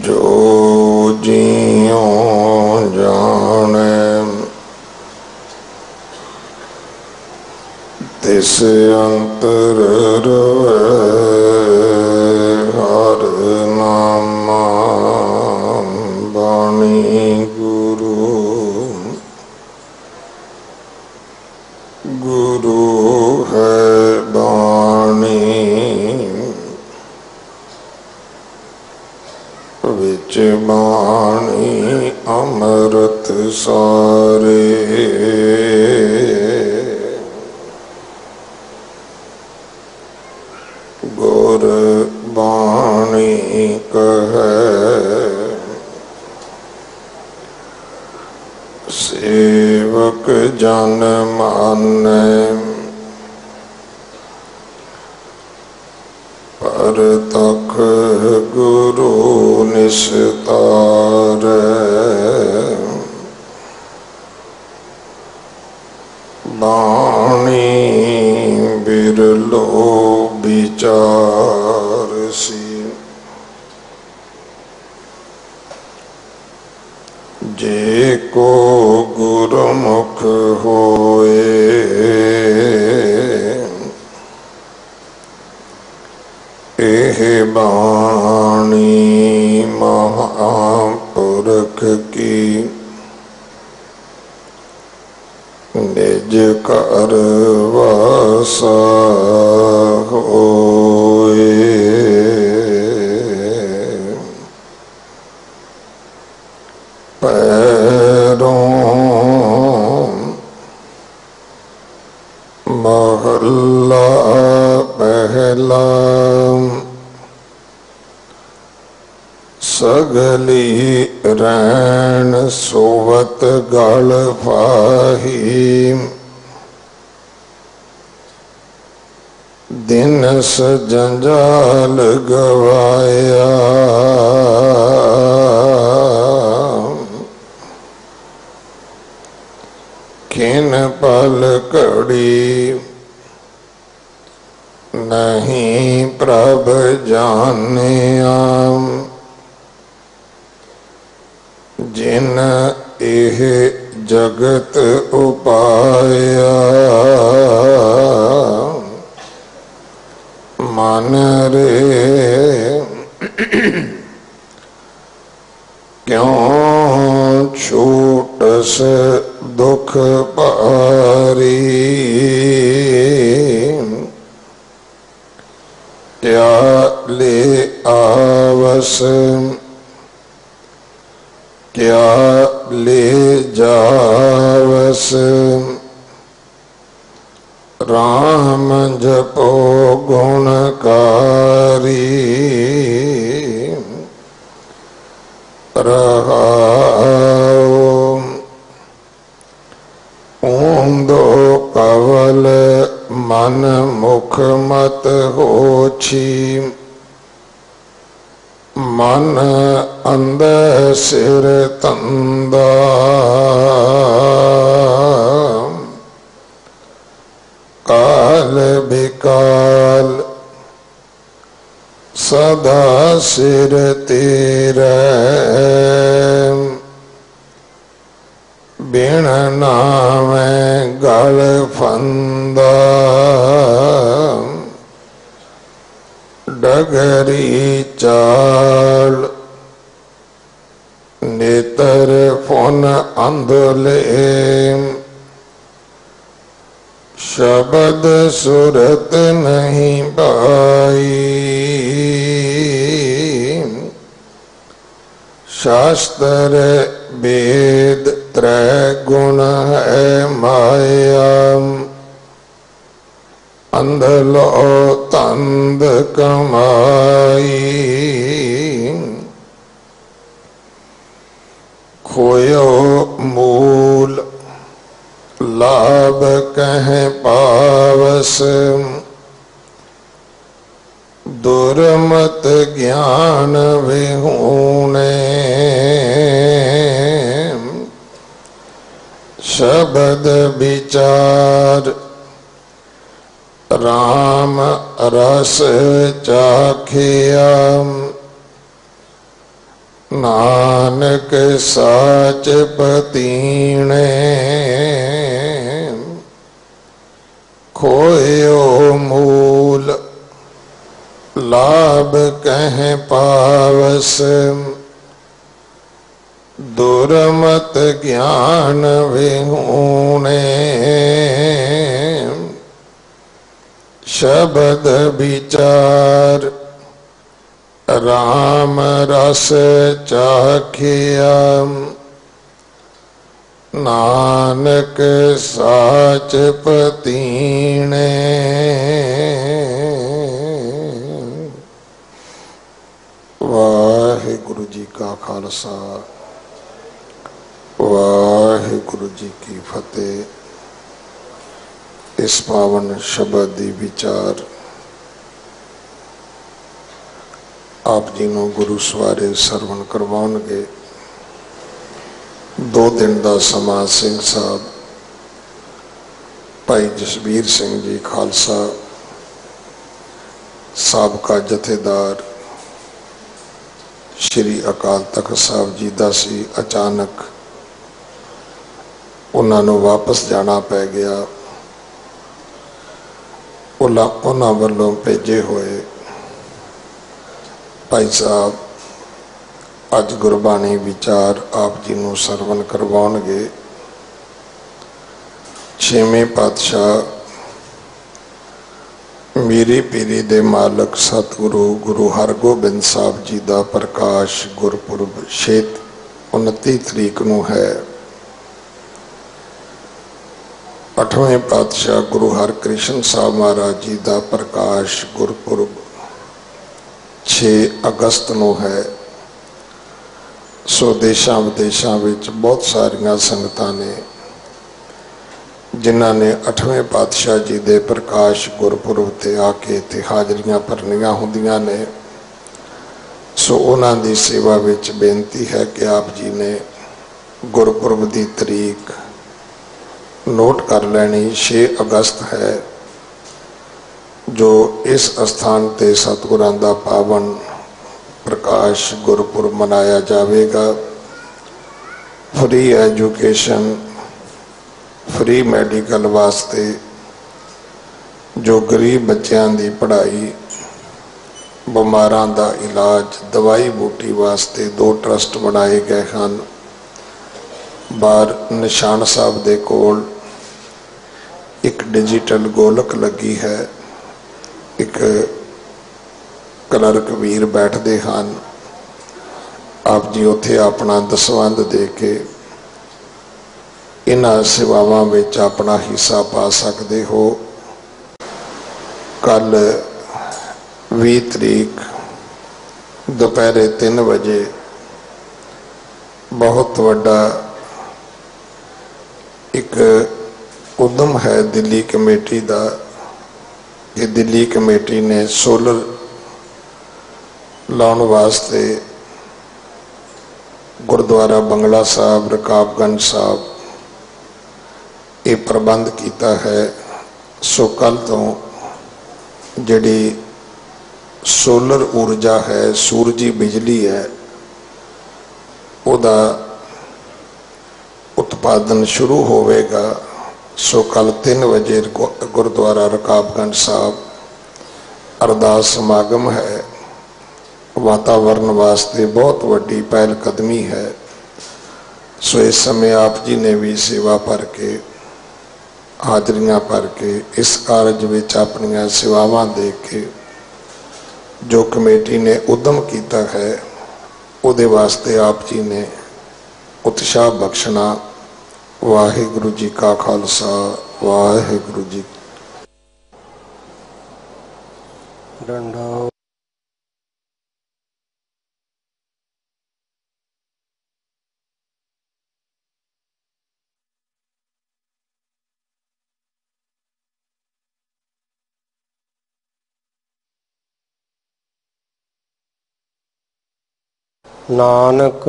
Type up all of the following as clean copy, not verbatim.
जो जियों जाने तिस अंतर रवै हर नामा बाणी गुरु गुरु है बाणी विच बाणी अमृत सारे गुर बाणी कहे सेवक जन माने पर तख गुरु निस्तारे बाणी बिरलो विचार सी जे को गुरुमुख होए एह बाणी महापुरख की निज कर वासा होए पैरों महला पहला सगली रैन सोवत गल फाही दिनस जंजाल गवाया किन पल कड़ी नहीं प्रभ जानिया जिन एह जगत उपाया मन रे क्यों छूटस दुख पारी क्या ले आवस क्या ले जावस राम जपो गुणकारी रहाओ ऊंदो कवल मन मुख मत होछी मन अंदर सिर तंदा काल बिकाल सदा सिर तेरे बिन नामे गल फंदा डगरी चाल नेतर फुन अंधले शब्द सुरत नहीं पाई शास्त्र वेद त्रय गुण है माया अंधलो तंद कमाई खोयो मूल लाभ कह पावस दुर्मत ज्ञान विहूणे शब्द विचार राम रस चाखिया नानक साच पतीणे खोयो मूल लाभ कह पावस दुर्मत ज्ञान विहूणे शब्द विचार राम रस चाखिया नानक साच पतीणे। वाहिगुरु जी का खालसा वाहिगुरु जी की फतेह। इस पावन शब्द दी विचार आप जी नूं गुरु सवारे सरवण करवाउणगे। 2 दिन का समा सिंह साहब भाई जसबीर सिंह जी खालसा साबका जथेदार श्री अकाल तख्त साहब जी दा सी। अचानक उन्होंने वापस जाना पै गया। उन्होंने वालों भेजे हुए भाई साहब अज गुरबाणी विचार आप जी नूं सरवण करवाउणगे। 6वें पातशाह मीरी पीरी दे मालक सतगुरु गुरु हरगोबिंद साहब जी का प्रकाश गुरपुरब 29 तरीक नूं है। 8वें पातशाह गुरु हरकृष्ण साहब महाराज जी का प्रकाश गुरपुरब 6 अगस्त नूं है। सो देशा विदेशों विच बहुत सारिया संगतां ने जिन्हां ने 8वें पातशाह जी दे प्रकाश गुरपुरब ते आके ते हाजरियां भरनियां हुंदियां ने। सो उन्हां दी सेवा विच बेनती है कि आप जी ने गुरपुरब दी तरीक नोट कर लेनी। 6 अगस्त है जो इस स्थान ते सतगुरां दा पावन प्रकाश गुरपुरब मनाया जाएगा। फ्री एजुकेशन फ्री मैडिकल वास्ते जो गरीब बच्चों की पढ़ाई बीमारां दा इलाज दवाई बूटी वास्ते 2 ट्रस्ट बनाए गए हैं। बाहर निशान साहब दे कोल एक डिजिटल गोलक लगी है। एक क्लर्क वीर बैठते हैं। आप जी उत्थे अपना दसवंध दे के इन्हां सेवावां विच अपना हिस्सा पा सकते हो। कल 20 तरीक दोपहरे 3 बजे बहुत वड्डा एक उद्यम है दिल्ली कमेटी का। ये दिल्ली कमेटी ने सोलर लाने वास्ते गुरुद्वारा बंगला साहब रकाबगंज साहब ये प्रबंध किया है। सो कल तो जिहड़ी सोलर ऊर्जा है सूरजी बिजली है उदा उत्पादन शुरू होवेगा। सो कल 3 बजे गुरुद्वारा रकाबगंज साहब अरदास समागम है। वातावरण वास्ते बहुत वड्डी पहल कदमी है। सो इस समय आप जी ने भी सेवा भर के हाजरियां भर के इस कारज विच अपनियां सेवावां दे के जो कमेटी ने उद्यम किया है उहदे वास्ते आप जी ने उत्साह बख्शना। वाहिगुरु जी का खालसा वाहिगुरु जी डंडा। नानक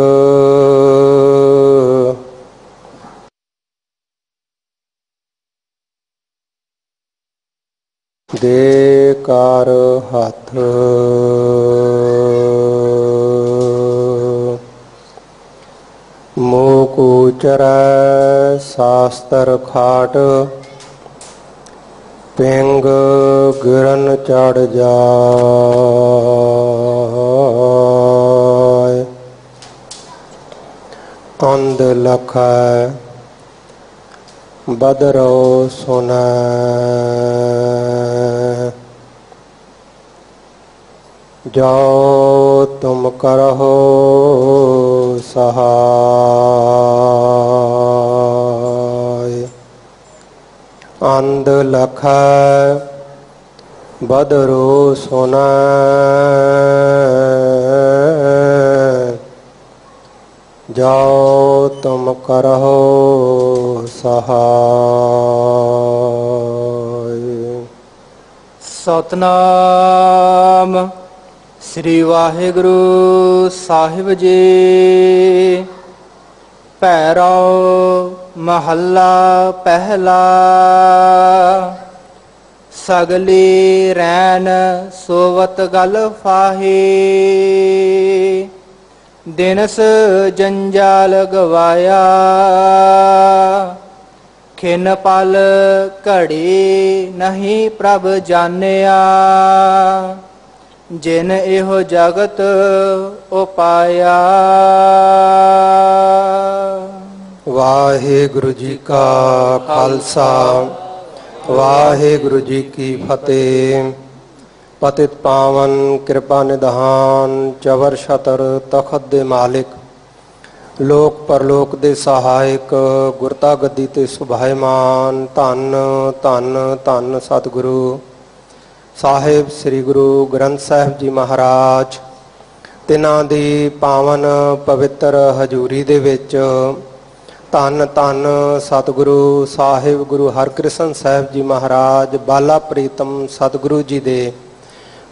दे कर हथ ਗੋਚਰੈ ਸਾਸਤਰ ਖਾਟ, ਪਿੰਗ ਗਿਰਨ ਚੜ ਜਾਇ। ਅੰਧ ਲਖੈ ਬਦਰੋ ਸੁਨੈ, ਜੋ ਤੁਮ ਕਰਹੁ ਸਹਾਇ। ਅੰਧ ਲਖੈ ਬਦਰੋ ਸੁਨੈ, ਜੋ ਤੁਮ ਕਰਹੁ ਸਹਾਇ। ਸਤਨਾਮ ਸ੍ਰੀ ਵਾਹਿਗੁਰੂ ਸਾਹਿਬ ਜੀ। ਭੈਰਵ ਮਹੱਲਾ ਪਹਿਲਾ। ਸਗਲੀ ਰੈਨ ਸੋਵਤ ਗਲ ਫਾਹੀ, ਦਿਨਸ ਜੰਜਾਲ ਗਵਾਇਆ। ਖਿਨ ਪਲ ਘੜੀ ਨਹੀਂ ਪ੍ਰਭ ਜਾਣਿਆ, ਜਿਨ ਇਹੋ ਜਗਤ ਉਪਾਇਆ। ਵਾਹਿਗੁਰੂ ਜੀ ਕਾ ਖਾਲਸਾ, ਵਾਹਿਗੁਰੂ ਜੀ ਕੀ ਫਤਿਹ। ਪਤਿਤ ਪਾਵਨ ਕਿਰਪਾ ਨਿਧਾਨ, ਚਵਰ ਛਤਰ ਤਖਤ ਦੇ ਮਾਲਿਕ, ਲੋਕ ਪਰਲੋਕ ਦੇ ਸਹਾਇਕ, ਗੁਰਤਾ ਗੱਦੀ ਤੇ ਸੁਭਾਇਮਾਨ। ਧੰਨ ਧੰਨ ਧੰਨ ਸਤਿਗੁਰੂ ਸਾਹਿਬ ਸ੍ਰੀ ਗੁਰੂ ਗ੍ਰੰਥ ਸਾਹਿਬ ਜੀ ਮਹਾਰਾਜ। ਤਿਨਾਂ ਦੀ ਪਾਵਨ ਪਵਿੱਤਰ ਹਜ਼ੂਰੀ ਦੇ ਵਿੱਚ ਧੰਨ ਧੰਨ ਸਤਿਗੁਰੂ ਸਾਹਿਬ ਗੁਰੂ ਹਰਕ੍ਰਿਸ਼ਨ ਸਾਹਿਬ ਜੀ ਮਹਾਰਾਜ ਬਾਲਾ ਪ੍ਰੀਤਮ ਸਤਿਗੁਰੂ ਜੀ ਦੇ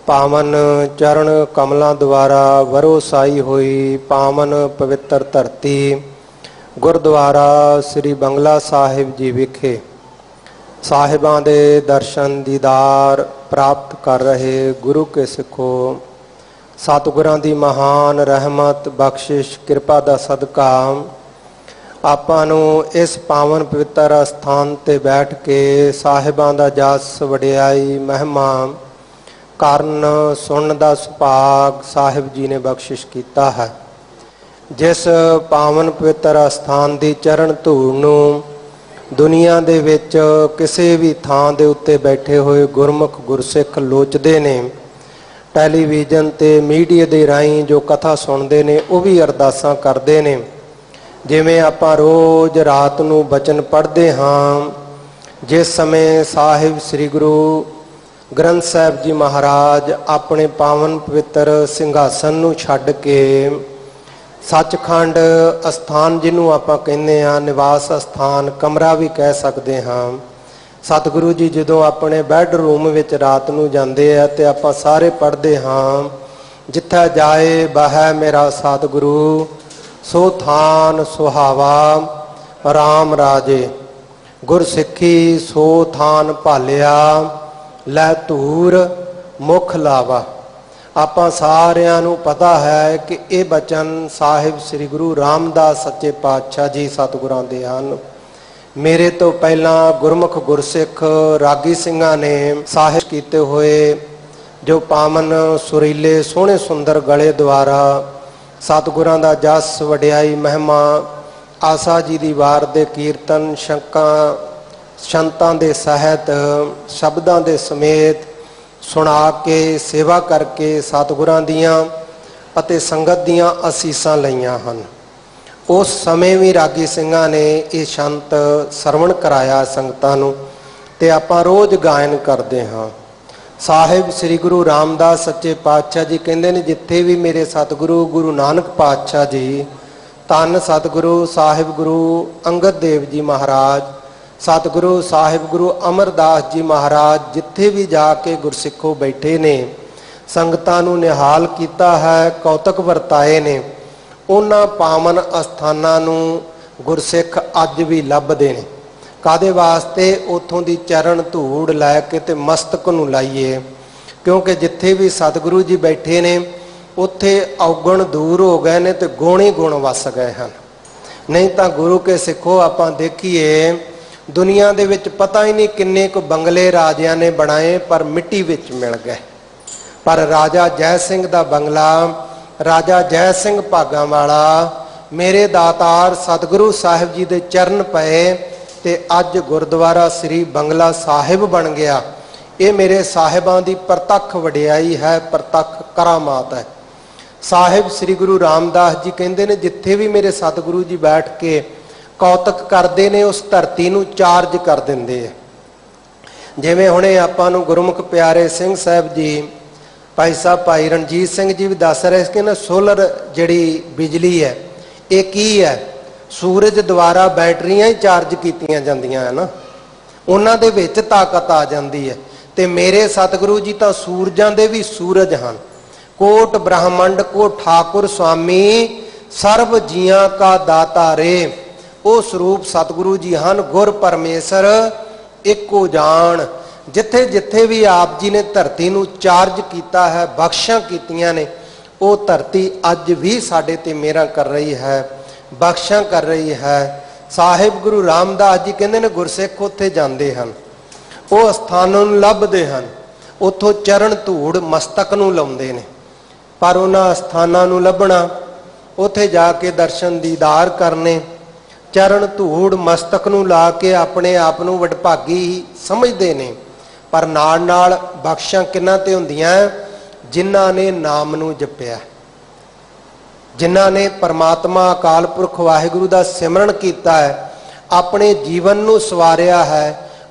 ਪਾਵਨ ਚਰਨ ਕਮਲਾਂ ਦੁਆਰਾ ਵਰੋਸਾਈ ਹੋਈ ਪਾਵਨ ਪਵਿੱਤਰ ਧਰਤੀ ਗੁਰਦੁਆਰਾ ਸ੍ਰੀ ਬੰਗਲਾ ਸਾਹਿਬ ਜੀ ਵਿਖੇ ਸਾਹਿਬਾਂ ਦੇ ਦਰਸ਼ਨ ਦੀਦਾਰ ਪ੍ਰਾਪਤ ਕਰ ਰਹੇ ਗੁਰੂ ਕੇ ਸਿੱਖੋ, ਸਤਿਗੁਰਾਂ ਦੀ ਮਹਾਨ ਰਹਿਮਤ ਬਖਸ਼ਿਸ਼ ਕਿਰਪਾ ਦਾ ਸਦਕਾ ਆਪਾਂ ਨੂੰ ਇਸ ਪਾਵਨ ਪਵਿੱਤਰ ਅਸਥਾਨ ਤੇ ਬੈਠ ਕੇ ਸਾਹਿਬਾਂ ਦਾ ਜਸ ਵਡਿਆਈ ਮਹਿਮਾ ਕਰਨ ਸੁਣਨ ਦਾ ਸੁਭਾਗ ਸਾਹਿਬ ਜੀ ਨੇ ਬਖਸ਼ਿਸ਼ ਕੀਤਾ ਹੈ। ਜਿਸ ਪਾਵਨ ਪਵਿੱਤਰ ਅਸਥਾਨ ਦੀ ਚਰਨ ਧੂੜ ਨੂੰ ਦੁਨੀਆ ਦੇ ਵਿੱਚ ਕਿਸੇ ਵੀ ਥਾਂ ਦੇ ਉੱਤੇ ਬੈਠੇ ਹੋਏ ਗੁਰਮੁਖ ਗੁਰਸਿੱਖ ਲੋਚਦੇ ਨੇ, ਟੈਲੀਵਿਜ਼ਨ ਤੇ ਮੀਡੀਆ ਦੇ ਰਾਹੀਂ ਜੋ ਕਥਾ ਸੁਣਦੇ ਨੇ ਉਹ ਵੀ ਅਰਦਾਸਾਂ ਕਰਦੇ ਨੇ। ਜਿਵੇਂ ਆਪਾਂ ਰੋਜ਼ ਰਾਤ ਨੂੰ ਬਚਨ ਪੜ੍ਹਦੇ ਹਾਂ, ਜਿਸ ਸਮੇਂ ਸਾਹਿਬ ਸ੍ਰੀ ਗੁਰੂ ਗ੍ਰੰਥ ਸਾਹਿਬ ਜੀ ਮਹਾਰਾਜ ਆਪਣੇ ਪਾਵਨ ਪਵਿੱਤਰ ਸਿੰਘਾਸਨ ਨੂੰ ਛੱਡ ਕੇ ਸੱਚਖੰਡ ਅਸਥਾਨ ਜਿਹਨੂੰ ਆਪਾਂ ਕਹਿੰਦੇ ਹਾਂ, ਨਿਵਾਸ ਅਸਥਾਨ, ਕਮਰਾ ਵੀ ਕਹਿ ਸਕਦੇ ਹਾਂ, ਸਤਿਗੁਰੂ ਜੀ ਜਦੋਂ ਆਪਣੇ ਬੈੱਡਰੂਮ ਵਿੱਚ ਰਾਤ ਨੂੰ ਜਾਂਦੇ ਆ ਤੇ ਆਪਾਂ ਸਾਰੇ ਪੜ੍ਹਦੇ ਹਾਂ, ਜਿੱਥੇ ਜਾਏ ਬਹਿ ਮੇਰਾ ਸਤਿਗੁਰੂ, ਸੋ ਥਾਨ ਸੁਹਾਵਾ ਰਾਮ ਰਾਜੇ। ਗੁਰਸਿੱਖੀ ਸੋ ਥਾਨ ਭਾਲਿਆ, ਲੈ ਧੂਰ ਮੁਖ ਲਾਵਾ। ਆਪਾਂ ਸਾਰਿਆਂ ਨੂੰ ਪਤਾ ਹੈ ਕਿ ਇਹ ਬਚਨ ਸਾਹਿਬ ਸ੍ਰੀ ਗੁਰੂ ਰਾਮਦਾਸ ਸੱਚੇ ਪਾਤਸ਼ਾਹ ਜੀ ਸਤਿਗੁਰਾਂ ਦੇ ਹਨ। ਮੇਰੇ ਤੋਂ ਪਹਿਲਾਂ ਗੁਰਮੁਖ ਗੁਰਸਿੱਖ ਰਾਗੀ ਸਿੰਘਾਂ ਨੇ ਸਾਹਿਬ ਕੀਤੇ ਹੋਏ ਜੋ ਪਾਵਨ ਸੁਰੀਲੇ ਸੋਹਣੇ ਸੁੰਦਰ ਗਲੇ ਦੁਆਰਾ ਸਤਿਗੁਰਾਂ ਦਾ ਜਸ ਵਡਿਆਈ ਮਹਿਮਾ, ਆਸਾ ਜੀ ਦੀ ਵਾਰ ਦੇ ਕੀਰਤਨ, ਸ਼ੰਕਾਂ ਸੰਤਾਂ ਦੇ ਸਹਿਤ ਸ਼ਬਦਾਂ ਦੇ ਸਮੇਤ ਸੁਣਾ ਕੇ ਸੇਵਾ ਕਰਕੇ ਸਤਿਗੁਰਾਂ ਦੀਆਂ ਅਤੇ ਸੰਗਤ ਦੀਆਂ ਅਸੀਸਾਂ ਲਈਆਂ ਹਨ। ਉਸ ਸਮੇਂ ਵੀ ਰਾਗੀ ਸਿੰਘਾਂ ਨੇ ਇਹ ਸ਼ੰਤ ਸਰਵਣ ਕਰਾਇਆ ਸੰਗਤਾਂ ਨੂੰ ਤੇ ਆਪਾਂ ਰੋਜ਼ ਗਾਇਨ ਕਰਦੇ ਹਾਂ। ਸਾਹਿਬ ਸ੍ਰੀ ਗੁਰੂ ਰਾਮਦਾਸ ਸੱਚੇ ਪਾਤਸ਼ਾਹ ਜੀ ਕਹਿੰਦੇ ਨੇ, ਜਿੱਥੇ ਵੀ ਮੇਰੇ ਸਤਿਗੁਰੂ ਗੁਰੂ ਨਾਨਕ ਪਾਤਸ਼ਾਹ ਜੀ, ਧੰਨ ਸਤਿਗੁਰੂ ਸਾਹਿਬ ਗੁਰੂ ਅੰਗਦ ਦੇਵ ਜੀ ਮਹਾਰਾਜ, ਸਤਿਗੁਰੂ ਸਾਹਿਬ ਗੁਰੂ ਅਮਰਦਾਸ ਜੀ ਮਹਾਰਾਜ ਜਿੱਥੇ ਵੀ ਜਾ ਕੇ ਗੁਰਸਿੱਖੋ ਬੈਠੇ ਨੇ, ਸੰਗਤਾਂ ਨੂੰ ਨਿਹਾਲ ਕੀਤਾ ਹੈ, ਕੌਤਕ ਵਰਤਾਏ ਨੇ, ਉਹਨਾਂ ਪਾਵਨ ਅਸਥਾਨਾਂ ਨੂੰ ਗੁਰਸਿੱਖ ਅੱਜ ਵੀ ਲੱਭਦੇ ਨੇ। ਕਾਹਦੇ ਵਾਸਤੇ? ਉੱਥੋਂ ਦੀ ਚਰਨ ਧੂੜ ਲੈ ਕੇ ਤੇ ਮਸਤਕ ਨੂੰ ਲਾਈਏ, ਕਿਉਂਕਿ ਜਿੱਥੇ ਵੀ ਸਤਿਗੁਰੂ ਜੀ ਬੈਠੇ ਨੇ ਉੱਥੇ ਔਗਣ ਦੂਰ ਹੋ ਗਏ ਨੇ ਤੇ ਗੁਣ ਹੀ ਗੁਣ ਵਸ ਗਏ ਹਨ। नहीं तो गुरु के सिखो आपां देखिए दुनिया दे विच पता ही नहीं किन्ने को बंगले राजियां ने बनाए पर मिट्टी विच मिल गए। पर राजा जय सिंह दा बंगला, राजा जय सिंह भागां वाला, मेरे दातार सतगुरु साहिब जी दे चरण पए ते अज गुरुद्वारा श्री बंगला साहिब बन गया। ये मेरे साहिबां दी प्रतख वडियाई है, प्रतख करामात है। साहिब श्री गुरु रामदास जी कहते ने जिथे भी मेरे सतगुरु जी बैठ के कौतक करते ने उस धरती नूं चार्ज कर देंदे है। जिवें हुणे आपां नूं गुरमुख प्यारे सिंह साहब जी भाई साहब भाई रणजीत सिंह जी भी दस रहे कि ना सोलर जिहड़ी बिजली है ये की है, सूरज द्वारा बैटरियां ही चार्ज कीतियां जांदियां है ना, उन्हां दे विच ताकत आ जांदी है। ते मेरे सतगुरु जी तां सूरजां दे भी सूरज हन। कोट ब्रह्मंड को ठाकुर स्वामी सर्व जियां का दाता रे, वो स्वरूप सतगुरु जी हन। गुर परमेश्वर इको जान। जिथे जिथे भी आप जी ने धरती नूं चार्ज किया है, बख्शां कीतियां ने, वो धरती अज भी साडे ते मेहरां कर रही है, बख्शां कर रही है। साहिब गुरु रामदास जी कहंदे ने गुरसिख उत्थे जांदे हन, वो स्थानां नूं लभदे हन, उत्थों चरण धूड़ मस्तक नूं लाउंदे ने। पर उन्हां स्थानां नूं लभना, उत्थे जाके दर्शन दीदार करने, चरण धूड़ मस्तक नूं ला के अपने आप नूं वडभागी समझदे ने। पर नाल नाल बख्शां किन्हां ते हुंदियां जिन्हां ने नाम नूं जपिया, जिन्हां ने परमात्मा अकाल पुरख वाहिगुरू दा सिमरन कीता है, अपने जीवन नूं सवारिया है,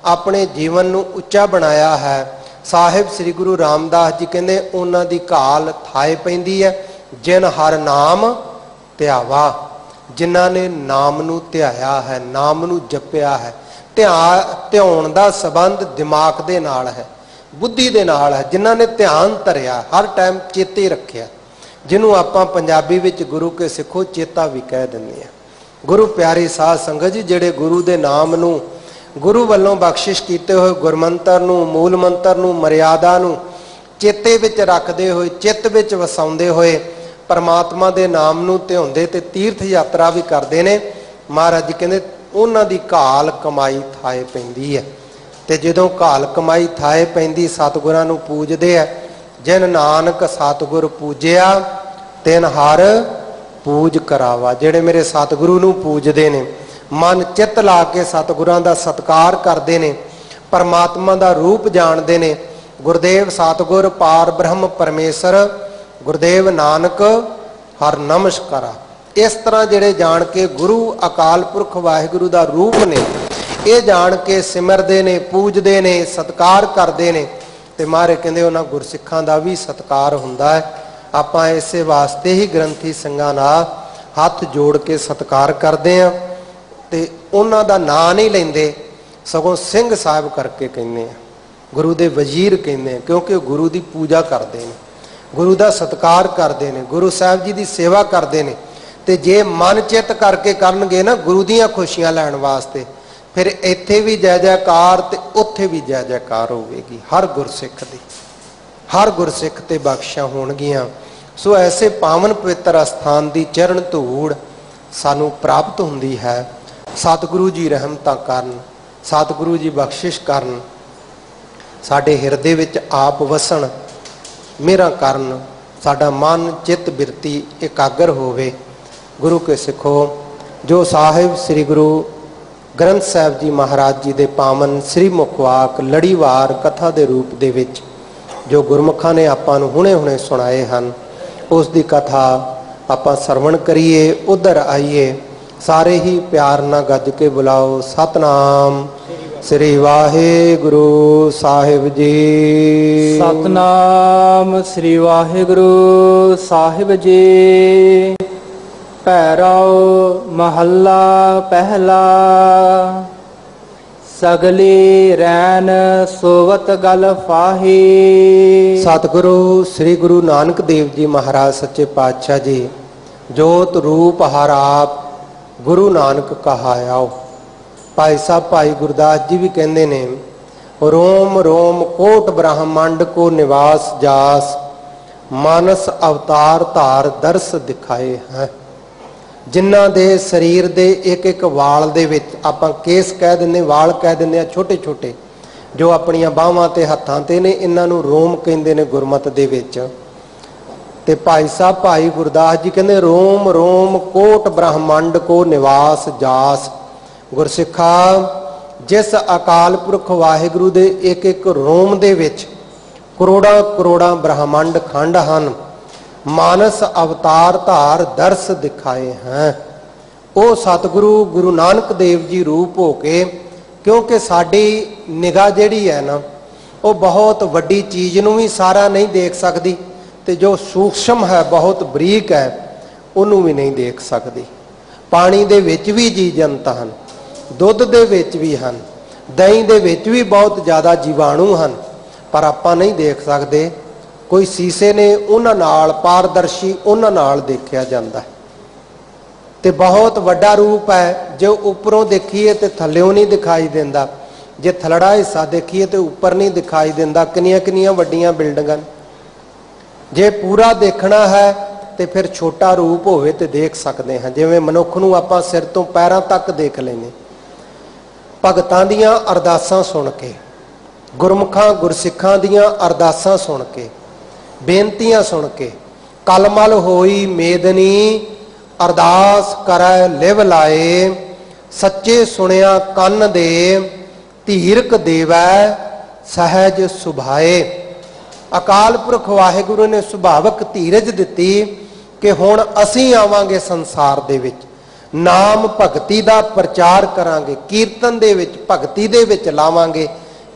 अपने जीवन नूं उच्चा बनाया है। साहिब श्री गुरु रामदास जी कहंदे उन्हां दी घाल थाए पैंदी है जिन हर नाम ध्यावा, जिन्हां ने नाम नूं ध्याया है, नाम नूं जपिया है। ध्यान दा संबंध दिमाग दे नाल है, बुद्धि दे नाल है। जिन्हां ने ध्यान धरिया, हर टाइम चेते रखिया, जिन्हों आपां पंजाबी विच गुरु के सिखो चेता भी कह दिंदे आ। गुरु प्यारी साध संगत जी जिहड़े गुरु दे नाम नूं, गुरु वल्लों बख्शिश कीते हुए गुरमंतर नूं, मूल मंतर नूं, मर्यादा नूं चेते विच रखदे होए, चित्त विच वसाउंदे होए परमात्मा दे नाम नूं ध्याउंदे ते तीर्थ यात्रा भी करदे ने। महाराज जी कहंदे उन्हां दी घाल कमाई थाए पैंदी है। ते जदों घाल कमाई थाए पैंदी सतगुरां नूं पूजदे है। जिन नानक सतगुर पूजिया तिन हर पूज करावा। जिहड़े मेरे सतगुरु नूं पूजदे ने, मन चित ला के सतगुरां दा सत्कार करदे ने, परमात्मा दा रूप जाणदे ने, गुरदेव सतगुर पार ब्रह्म परमेश्वर गुरदेव नानक हर नमस्कारा। इस तरह जिहड़े जान के गुरु अकाल पुरख वाहिगुरू दा रूप ने, ये जान के सिमरदे ने, पूजदे ने, सत्कार करदे ने। ते महाराज कहंदे उन्हां गुरसिखां दा भी सत्कार हुंदा है। आपां इसे वास्ते ही ग्रंथी संघां नाल हथ जोड़ के सत्कार करदे आ ते उन्हां दा नां नहीं लैंदे, सगों सिंह साहिब करके कहंदे आ, गुरु दे वजीर कहंदे, क्योंकि गुरु दी पूजा करदे ने, गुरु दा सत्कार करदे ने, गुरु साहिब जी दी सेवा करदे ने। ते जे मन चित करके करनगे ना गुरु दीयां खुशियां लैण वास्ते, फिर इत्थे भी जय जयकार ते उत्थे भी जय जयकार होवेगी। हर गुरसिख दी, हर गुरसिख ते बख्शिशां होणगीਆਂ। सो ऐसे पावन पवित्र अस्थान दी चरण धूड़ सानू प्राप्त हुंदी है। सतगुरु जी रहमतां करन, सतगुरु जी बख्शिश करन, साडे हिरदे विच आप वसन, मेरा करन, साडा मन चित बिरती एकागर होवे। गुरु के सिखो जो साहिब श्री गुरु ग्रंथ साहिब जी महाराज जी दे पावन श्री मुखवाक लड़ीवार कथा दे रूप दे विच जो गुरमुखां ने आपां नूं हुणे हुणे सुणाए हन, उस दी कथा आपां सरवण करिए। उधर आइए, सारे ही प्यार नाल गज के बुलाओ सतनाम श्री वाहिगुरु साहिब जी। सतनाम श्री वाहिगुरु साहिब जी। पैराओ महला पहला। सगली रैन सोवत गल फाही। सतगुरु श्री गुरु नानक देव जी महाराज सच्चे पातशाह जी जोत रूप हर आप गुरु नानक कहायाओ। भाई साहब भाई गुरदास जी भी कहते ने, रोम रोम कोट ब्रह्मांड को निवास जास, मानस अवतार धार दर्श दिखाए हैं। ਜਿਨ੍ਹਾਂ ਦੇ ਸਰੀਰ ਦੇ ਇੱਕ ਇੱਕ ਵਾਲ ਦੇ ਵਿੱਚ, ਆਪਾਂ ਕੇਸ ਕਹਿ ਦਿੰਦੇ, ਵਾਲ ਕਹਿ ਦਿੰਦੇ ਆ, ਛੋਟੇ ਛੋਟੇ ਜੋ ਆਪਣੀਆਂ ਬਾਹਾਂ ਤੇ ਹੱਥਾਂ ਤੇ ਨੇ, ਇਹਨਾਂ ਨੂੰ ਰੋਮ ਕਹਿੰਦੇ ਨੇ ਗੁਰਮਤਿ ਦੇ ਵਿੱਚ। ਤੇ ਭਾਈ ਸਾਹਿਬ ਭਾਈ ਗੁਰਦਾਸ ਜੀ ਕਹਿੰਦੇ ਰੋਮ ਰੋਮ ਕੋਟ ਬ੍ਰਹਮੰਡ ਕੋ ਨਿਵਾਸ ਜਾਸ। ਗੁਰਸਿੱਖਾ, ਜਿਸ ਅਕਾਲ ਪੁਰਖ ਵਾਹਿਗੁਰੂ ਦੇ ਇੱਕ ਇੱਕ ਰੋਮ ਦੇ ਵਿੱਚ ਕਰੋੜਾਂ ਕਰੋੜਾਂ ਬ੍ਰਹਮੰਡ ਖੰਡ ਹਨ, ਮਾਨਸ ਅਵਤਾਰ ਧਾਰ ਦਰਸ ਦਿਖਾਏ ਹੈ, ਉਹ ਸਤਿਗੁਰੂ ਗੁਰੂ ਨਾਨਕ ਦੇਵ ਜੀ ਰੂਪ ਹੋ ਕੇ, ਕਿਉਂਕਿ ਸਾਡੀ ਨਿਗਾਹ ਜਿਹੜੀ ਹੈ ਨਾ ਉਹ ਬਹੁਤ ਵੱਡੀ ਚੀਜ਼ ਨੂੰ ਵੀ ਸਾਰਾ ਨਹੀਂ ਦੇਖ ਸਕਦੀ, ਤੇ ਜੋ ਸੂਖਸ਼ਮ ਹੈ ਬਹੁਤ ਬਰੀਕ ਹੈ ਉਹਨੂੰ ਵੀ ਨਹੀਂ ਦੇਖ ਸਕਦੀ। ਪਾਣੀ ਦੇ ਵਿੱਚ ਵੀ ਜੀਵ ਜੰਤ ਹਨ, ਦੁੱਧ ਦੇ ਵਿੱਚ ਵੀ ਹਨ, ਦਹੀਂ ਦੇ ਵਿੱਚ ਵੀ ਬਹੁਤ ਜ਼ਿਆਦਾ ਜੀਵਾਣੂ ਹਨ, ਪਰ ਆਪਾਂ ਨਹੀਂ ਦੇਖ ਸਕਦੇ। ਕੋਈ ਸੀਸੇ ਨੇ ਉਹਨਾਂ ਨਾਲ, ਪਾਰਦਰਸ਼ੀ ਉਹਨਾਂ ਨਾਲ ਦੇਖਿਆ ਜਾਂਦਾ ਹੈ। ਤੇ ਬਹੁਤ ਵੱਡਾ ਰੂਪ ਹੈ, ਜੇ ਉੱਪਰੋਂ ਦੇਖੀਏ ਤੇ ਥੱਲਿਓਂ ਨਹੀਂ ਦਿਖਾਈ ਦਿੰਦਾ, ਜੇ ਥਲੜਾ ਹਿੱਸਾ ਦੇਖੀਏ ਤੇ ਉੱਪਰ ਨਹੀਂ ਦਿਖਾਈ ਦਿੰਦਾ। ਕਿੰਨੀਆਂ ਕਿੰਨੀਆਂ ਵੱਡੀਆਂ ਬਿਲਡਿੰਗਾਂ। ਜੇ ਪੂਰਾ ਦੇਖਣਾ ਹੈ ਤੇ ਫਿਰ ਛੋਟਾ ਰੂਪ ਹੋਵੇ ਤੇ ਦੇਖ ਸਕਦੇ ਹਾਂ। ਜਿਵੇਂ ਮਨੁੱਖ ਨੂੰ ਆਪਾਂ ਸਿਰ ਤੋਂ ਪੈਰਾਂ ਤੱਕ ਦੇਖ ਲੈਂਦੇ, ਭਗਤਾਂ ਦੀਆਂ ਅਰਦਾਸਾਂ ਸੁਣ ਕੇ, ਗੁਰਮੁਖਾਂ ਗੁਰਸਿੱਖਾਂ ਦੀਆਂ ਅਰਦਾਸਾਂ ਸੁਣ ਕੇ, ਬੇਨਤੀਆਂ ਸੁਣ ਕੇ, ਕਲਮਲ ਹੋਈ ਮੇਦਨੀ ਅਰਦਾਸ ਕਰੈ ਲਿਵ ਲਾਏ, ਸੱਚੇ ਸੁਣਿਆ ਕੰਨ ਦੇ ਧੀਰਕ ਦੇਵੈ ਸਹਿਜ ਸੁਭਾਏ। ਅਕਾਲ ਪੁਰਖ ਵਾਹਿਗੁਰੂ ਨੇ ਸੁਭਾਵਕ ਧੀਰਜ ਦਿੱਤੀ ਕਿ ਹੁਣ ਅਸੀਂ ਆਵਾਂਗੇ ਸੰਸਾਰ ਦੇ ਵਿੱਚ, ਨਾਮ ਭਗਤੀ ਦਾ ਪ੍ਰਚਾਰ ਕਰਾਂਗੇ, ਕੀਰਤਨ ਦੇ ਵਿੱਚ ਭਗਤੀ ਦੇ ਵਿੱਚ ਲਾਵਾਂਗੇ,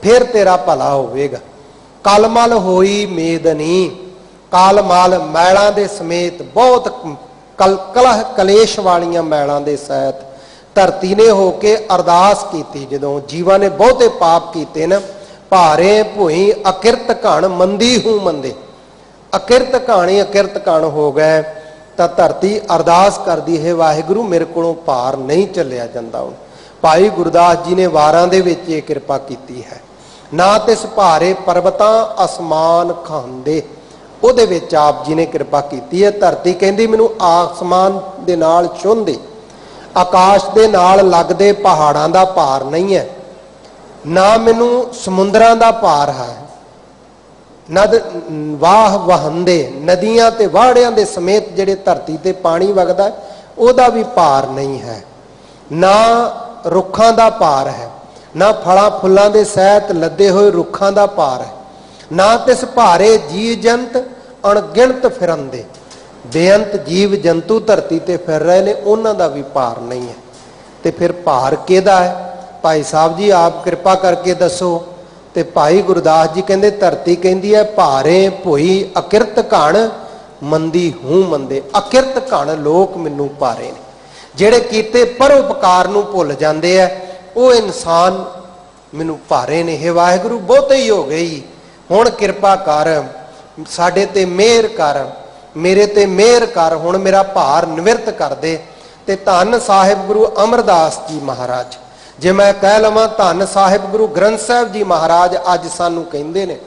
ਫਿਰ ਤੇਰਾ ਭਲਾ ਹੋਵੇਗਾ। ਕਲਮਲ ਹੋਈ ਮੇਦਨੀ, ਕਾਲਮਾਲ ਮੈਲਾਂ ਦੇ ਸਮੇਤ, ਬਹੁਤ ਕਲਹ ਕਲੇਸ਼ ਵਾਲੀਆਂ ਮੈਲਾਂ ਦੇ ਸਹਿਤ ਧਰਤੀ ਨੇ ਹੋ ਕੇ ਅਰਦਾਸ ਕੀਤੀ। ਜਦੋਂ ਜੀਵਾਂ ਨੇ ਬਹੁਤੇ ਪਾਪ ਕੀਤੇ ਨਾ, ਭਾਰੇ ਭੂਈ ਅਕਿਰਤ ਘਣ ਮੰਦੀ ਹੂੰ ਮੰਦੇ, ਅਕਿਰਤ ਘਾਣੀ ਅਕਿਰਤ ਘਣ ਹੋ ਗਏ, ਤਾਂ ਧਰਤੀ ਅਰਦਾਸ ਕਰਦੀ ਹੈ, ਵਾਹਿਗੁਰੂ ਮੇਰੇ ਕੋਲੋਂ ਭਾਰ ਨਹੀਂ ਚੱਲਿਆ ਜਾਂਦਾ। ਹੁਣ ਭਾਈ ਗੁਰਦਾਸ ਜੀ ਨੇ ਵਾਰਾਂ ਦੇ ਵਿੱਚ ਇਹ ਕਿਰਪਾ ਕੀਤੀ ਹੈ। ਨਾ ਤਿਸ ਭਾਰੇ ਪਰਬਤਾਂ ਅਸਮਾਨ ਖਾਂਦੇ, ਉਹਦੇ ਵਿੱਚ ਆਪ ਜੀ ਨੇ ਕਿਰਪਾ ਕੀਤੀ ਹੈ। ਧਰਤੀ ਕਹਿੰਦੀ ਮੈਨੂੰ ਆਸਮਾਨ ਦੇ ਨਾਲ ਛੁੰਹਦੇ, ਆਕਾਸ਼ ਦੇ ਨਾਲ ਲੱਗਦੇ ਪਹਾੜਾਂ ਦਾ ਭਾਰ ਨਹੀਂ ਹੈ, ਨਾ ਮੈਨੂੰ ਸਮੁੰਦਰਾਂ ਦਾ ਭਾਰ ਹੈ, ਨਦ ਵਾਹ ਵਹੰਦੇ, ਨਦੀਆਂ ਤੇ ਵਾੜਿਆਂ ਦੇ ਸਮੇਤ ਜਿਹੜੇ ਧਰਤੀ ਤੇ ਪਾਣੀ ਵਗਦਾ ਉਹਦਾ ਵੀ ਭਾਰ ਨਹੀਂ ਹੈ, ਨਾ ਰੁੱਖਾਂ ਦਾ ਭਾਰ ਹੈ, ਨਾ ਫਲਾਂ ਫੁੱਲਾਂ ਦੇ ਸਹਿਤ ਲੱਦੇ ਹੋਏ ਰੁੱਖਾਂ ਦਾ ਭਾਰ ਹੈ, ਨਾ ਤਿਸ ਭਾਰੇ ਜੀਵ ਜੰਤ ਅਣਗਿਣਤ ਫਿਰੰਦੇ, ਬੇਅੰਤ ਜੀਵ ਜੰਤੂ ਧਰਤੀ ਤੇ ਫਿਰ ਰਹੇ ਨੇ, ਉਹਨਾਂ ਦਾ ਵੀ ਭਾਰ ਨਹੀਂ ਹੈ। ਤੇ ਫਿਰ ਭਾਰ ਕਿਹਦਾ ਹੈ? ਭਾਈ ਸਾਹਿਬ ਜੀ ਆਪ ਕਿਰਪਾ ਕਰਕੇ ਦੱਸੋ। ਤੇ ਭਾਈ ਗੁਰਦਾਸ ਜੀ ਕਹਿੰਦੇ ਧਰਤੀ ਕਹਿੰਦੀ ਹੈ ਭਾਰੇ ਭੋਈ ਅਕਿਰਤ ਘਣ ਮੰਦੀ ਹੂੰ ਮੰਦੇ। ਅਕਿਰਤ ਘਣ ਲੋਕ ਮੈਨੂੰ ਭਾਰੇ ਨੇ, ਜਿਹੜੇ ਕੀਤੇ ਪਰਉਪਕਾਰ ਨੂੰ ਭੁੱਲ ਜਾਂਦੇ ਆ, ਉਹ ਇਨਸਾਨ ਮੈਨੂੰ ਭਾਰੇ ਨੇ। ਹੇ ਵਾਹਿਗੁਰੂ ਬਹੁਤੇ ਹੀ ਹੋ ਗਈ, ਹੁਣ ਕਿਰਪਾ ਕਰ, ਸਾਡੇ ਤੇ ਮਿਹਰ ਕਰ, ਮੇਰੇ ਤੇ ਮਿਹਰ ਕਰ, ਹੁਣ ਮੇਰਾ ਭਾਰ ਨਿਵਰਤ ਕਰ ਦੇ। ਤੇ ਧੰਨ ਸਾਹਿਬ ਗੁਰੂ ਅਮਰਦਾਸ ਜੀ ਮਹਾਰਾਜ, ਜੇ ਮੈਂ ਕਹਿ ਲਵਾਂ ਧੰਨ ਸਾਹਿਬ ਗੁਰੂ ਗ੍ਰੰਥ ਸਾਹਿਬ ਜੀ ਮਹਾਰਾਜ ਅੱਜ ਸਾਨੂੰ ਕਹਿੰਦੇ ਨੇ,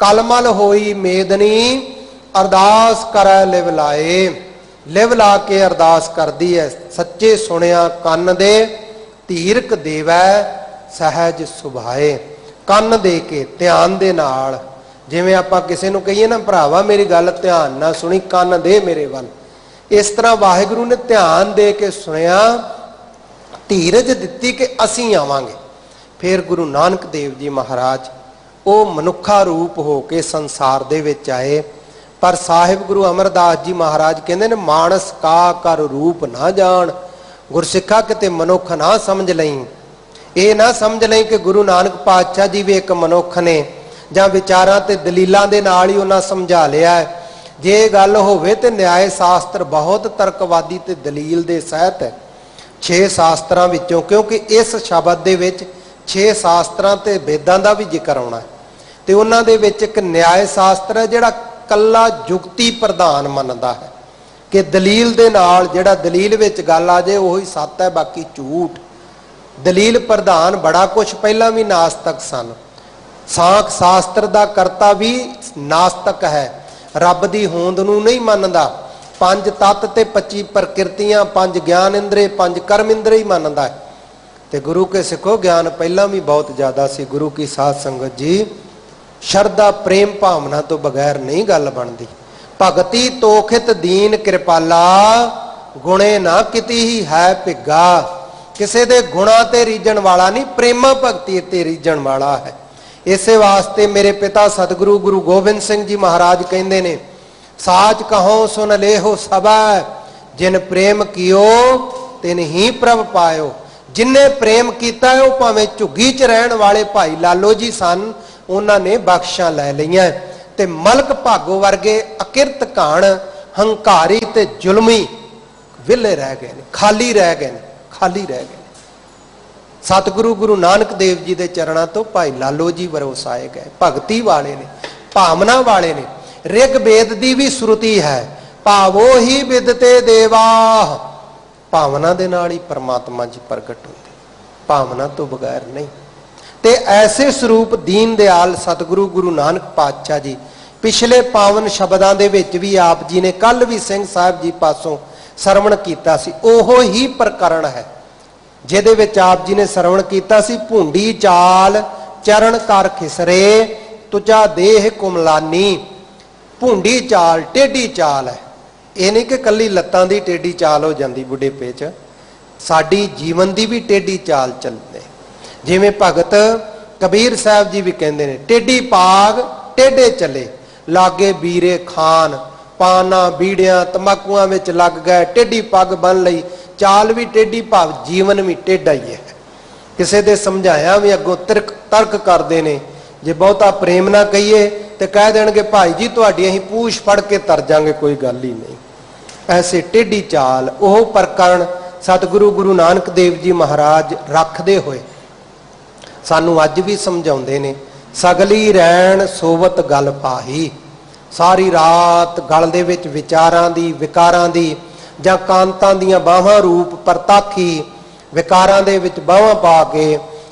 ਕਲਮਲ ਹੋਈ ਮੇਦਨੀ ਅਰਦਾਸ ਕਰੈ ਲਿਵ ਲਾਏ। ਲਿਵ ਲਾ ਕੇ ਅਰਦਾਸ ਕਰਦੀ ਹੈ, ਸੱਚੇ ਸੁਣਿਆ ਕੰਨ ਦੇ ਧੀਰਕ ਦੇਵੈ ਸਹਿਜ ਸੁਭਾਏ। ਕੰਨ ਦੇ ਕੇ, ਧਿਆਨ ਦੇ ਨਾਲ, ਜਿਵੇਂ ਆਪਾਂ ਕਿਸੇ ਨੂੰ ਕਹੀਏ ਨਾ ਭਰਾਵਾ ਮੇਰੀ ਗੱਲ ਧਿਆਨ ਨਾਲ ਸੁਣੀ, ਕੰਨ ਦੇ ਮੇਰੇ ਵੱਲ, ਇਸ ਤਰ੍ਹਾਂ ਵਾਹਿਗੁਰੂ ਨੇ ਧਿਆਨ ਦੇ ਕੇ ਸੁਣਿਆ, ਧੀਰਜ ਦਿੱਤੀ ਕਿ ਅਸੀਂ ਆਵਾਂਗੇ। ਫਿਰ ਗੁਰੂ ਨਾਨਕ ਦੇਵ ਜੀ ਮਹਾਰਾਜ ਉਹ ਮਨੁੱਖਾ ਰੂਪ ਹੋ ਕੇ ਸੰਸਾਰ ਦੇ ਵਿੱਚ ਆਏ। ਪਰ ਸਾਹਿਬ ਗੁਰੂ ਅਮਰਦਾਸ ਜੀ ਮਹਾਰਾਜ ਕਹਿੰਦੇ ਨੇ ਮਾਨਸ ਕਾ ਕਰ ਰੂਪ ਨਾ ਜਾਣ। ਗੁਰਸਿੱਖਾ ਕਿਤੇ ਮਨੁੱਖ ਨਾ ਸਮਝ ਲਈ, ਇਹ ਨਾ ਸਮਝ ਲਈ ਕਿ ਗੁਰੂ ਨਾਨਕ ਪਾਤਸ਼ਾਹ ਜੀ ਵੀ ਇੱਕ ਮਨੁੱਖ ਨੇ, ਜਾਂ ਵਿਚਾਰਾਂ ਤੇ ਦਲੀਲਾਂ ਦੇ ਨਾਲ ਹੀ ਉਹਨਾਂ ਸਮਝਾ ਲਿਆ ਹੈ। ਜੇ ਇਹ ਗੱਲ ਹੋਵੇ ਤੇ ਨਿਆਏ ਸ਼ਾਸਤਰ ਬਹੁਤ ਤਰਕਵਾਦੀ ਤੇ ਦਲੀਲ ਦੇ ਸਹਿਤ ਹੈ। 6 ਸ਼ਾਸਤਰਾਂ ਵਿੱਚੋਂ, ਕਿਉਂਕਿ ਇਸ ਸ਼ਬਦ ਦੇ ਵਿੱਚ 6 ਸ਼ਾਸਤਰਾਂ ਤੇ ਵੇਦਾਂ ਦਾ ਵੀ ਜ਼ਿਕਰ ਆਉਣਾ, ਤੇ ਉਹਨਾਂ ਦੇ ਵਿੱਚ ਇੱਕ ਨਿਆਏ ਸ਼ਾਸਤਰ ਹੈ ਜਿਹੜਾ ਕੱਲਾ ਜੁਗਤੀ ਪ੍ਰਧਾਨ ਮੰਨਦਾ ਹੈ ਕਿ ਦਲੀਲ ਦੇ ਨਾਲ, ਜਿਹੜਾ ਦਲੀਲ ਵਿੱਚ ਗੱਲ ਆ ਜੇ ਉਹੀ ਸੱਤ ਹੈ, ਬਾਕੀ ਝੂਠ। ਦਲੀਲ ਪ੍ਰਧਾਨ ਬੜਾ ਕੁਛ ਪਹਿਲਾਂ ਵੀ ਨਾਸਤਕ ਸਨ। ਸਾਖ ਸ਼ਾਸਤਰ ਦਾ ਕਰਤਾ ਵੀ ਨਾਸਤਕ ਹੈ, ਰੱਬ ਦੀ ਹੋਂਦ ਨੂੰ ਨਹੀਂ ਮੰਨਦਾ। 5 तत्त ते 25 प्रकृतियां, 5 ज्ञान इंद्रे, 5 कर्म इंद्रे ही मानता है। तो गुरु के सिखो ज्ञान पहला भी बहुत ज़्यादा सी। गुरु की साध संगत जी, शरदा प्रेम भावना तो बगैर नहीं गल बनती। भगति तोखित दीन कृपाला, गुणे ना किती ही है भिगा। किसी दे गुणा ते रीजन वाला नहीं, प्रेमा भगती ते रीजन वाला है। इसे वास्ते मेरे पिता सतगुरु गुरु गोबिंद सिंह जी महाराज कहते ने, साच कहो सुन ले हो सबा, जिन प्रेम कियो तिन ही प्रभ पायो। जिन्हें प्रेम किया है वह भावें झुग्गी च रहन वाले भाई लालो जी सन, उन्होंने बख्शा लै लईआं। ते मलक भागो वर्गे अकिरत घाण, हंकारी ते जुलमी विले रह गए, खाली रह गए, खाली रह गए। सतगुरु गुरु नानक देव जी के चरणों तो भाई लालो जी वरोसाए गए। भगती वाले ने, भावना वाले ने। ऋग्वेद की भी श्रुति है, भावो ही विदते देवा। भावना दे नाल ही परमात्मा जी प्रगट होंदे, भावना तो बगैर नहीं। ते ऐसे स्वरूप दीन दयाल सतगुरु गुरु नानक पातशाह जी पिछले पावन शब्दां दे विच भी आप जी ने कल भी सिंह साहब जी पासों सरवण कीता सी। ओहो ही प्रकरण है जिहदे विच आप जी ने सरवण कीता सी, भूंडी चाल चरण कर खिसरे तुझा देह कुमलानी। भूंडी चाल, टेढ़ी चाल है। ये नहीं कि कली लत्तां दी टेढ़ी चाल हो जाती बुढ़ेपे च, साडी जीवन की भी टेढ़ी चाल चलते। जिवें भगत कबीर साहब जी भी कहते हैं, टेढ़ी पाग टेढ़े चले, लागे बीरे खान, पाना बीड़ियां तंबाकूआं विच लग गए, टेढ़ी पग बन लई, चाल भी टेढ़ी, भाव जीवन भी टेढ़ा ही है। किसी दे समझाया भी अगों तर्क करते हैं, जे बहुता प्रेम ना कहिए तो कह देंगे भाई जी तुहाडी असीं पूछ फड़ के तर जांगे, कोई गल ही नहीं। ऐसे टेढ़ी चाल वह प्रकरण सतगुरु गुरु नानक देव जी महाराज रखते हुए सानू अज भी समझाउंदे ने। सगली रैन सोवत गल पाही, सारी रात गल दे विच विचारां दी, विकारां दी जां कांतां दीयां बाहां रूप परताखी विकारां दे विच बाहां पा के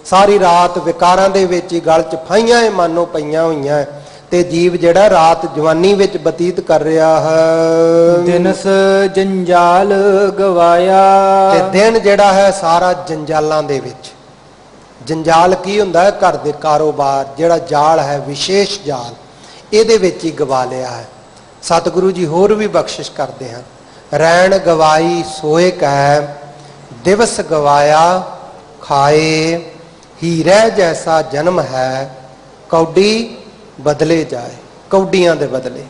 सारी रात विकारां दे विच ही गल च फाइयां मानो पईयां होईयां ते जीव जिहड़ा रात जवानी विच बतीत कर रहा है। दिनस जंजाल गवाया, ते दिन जिहड़ा है सारा जंजालां दे विच। जंजाल की हुंदा है? घर दे कारोबार जिहड़ा जाल है, विशेष जाल, इहदे विच ही गवा लिया है। सतगुरु जी होर भी बख्शिश करते हैं, रैन गवाई सोए कै, दिवस गवाया खाए, हीरे जैसा जन्म है, कौडी बदले जाए। कौडियां दे बदले,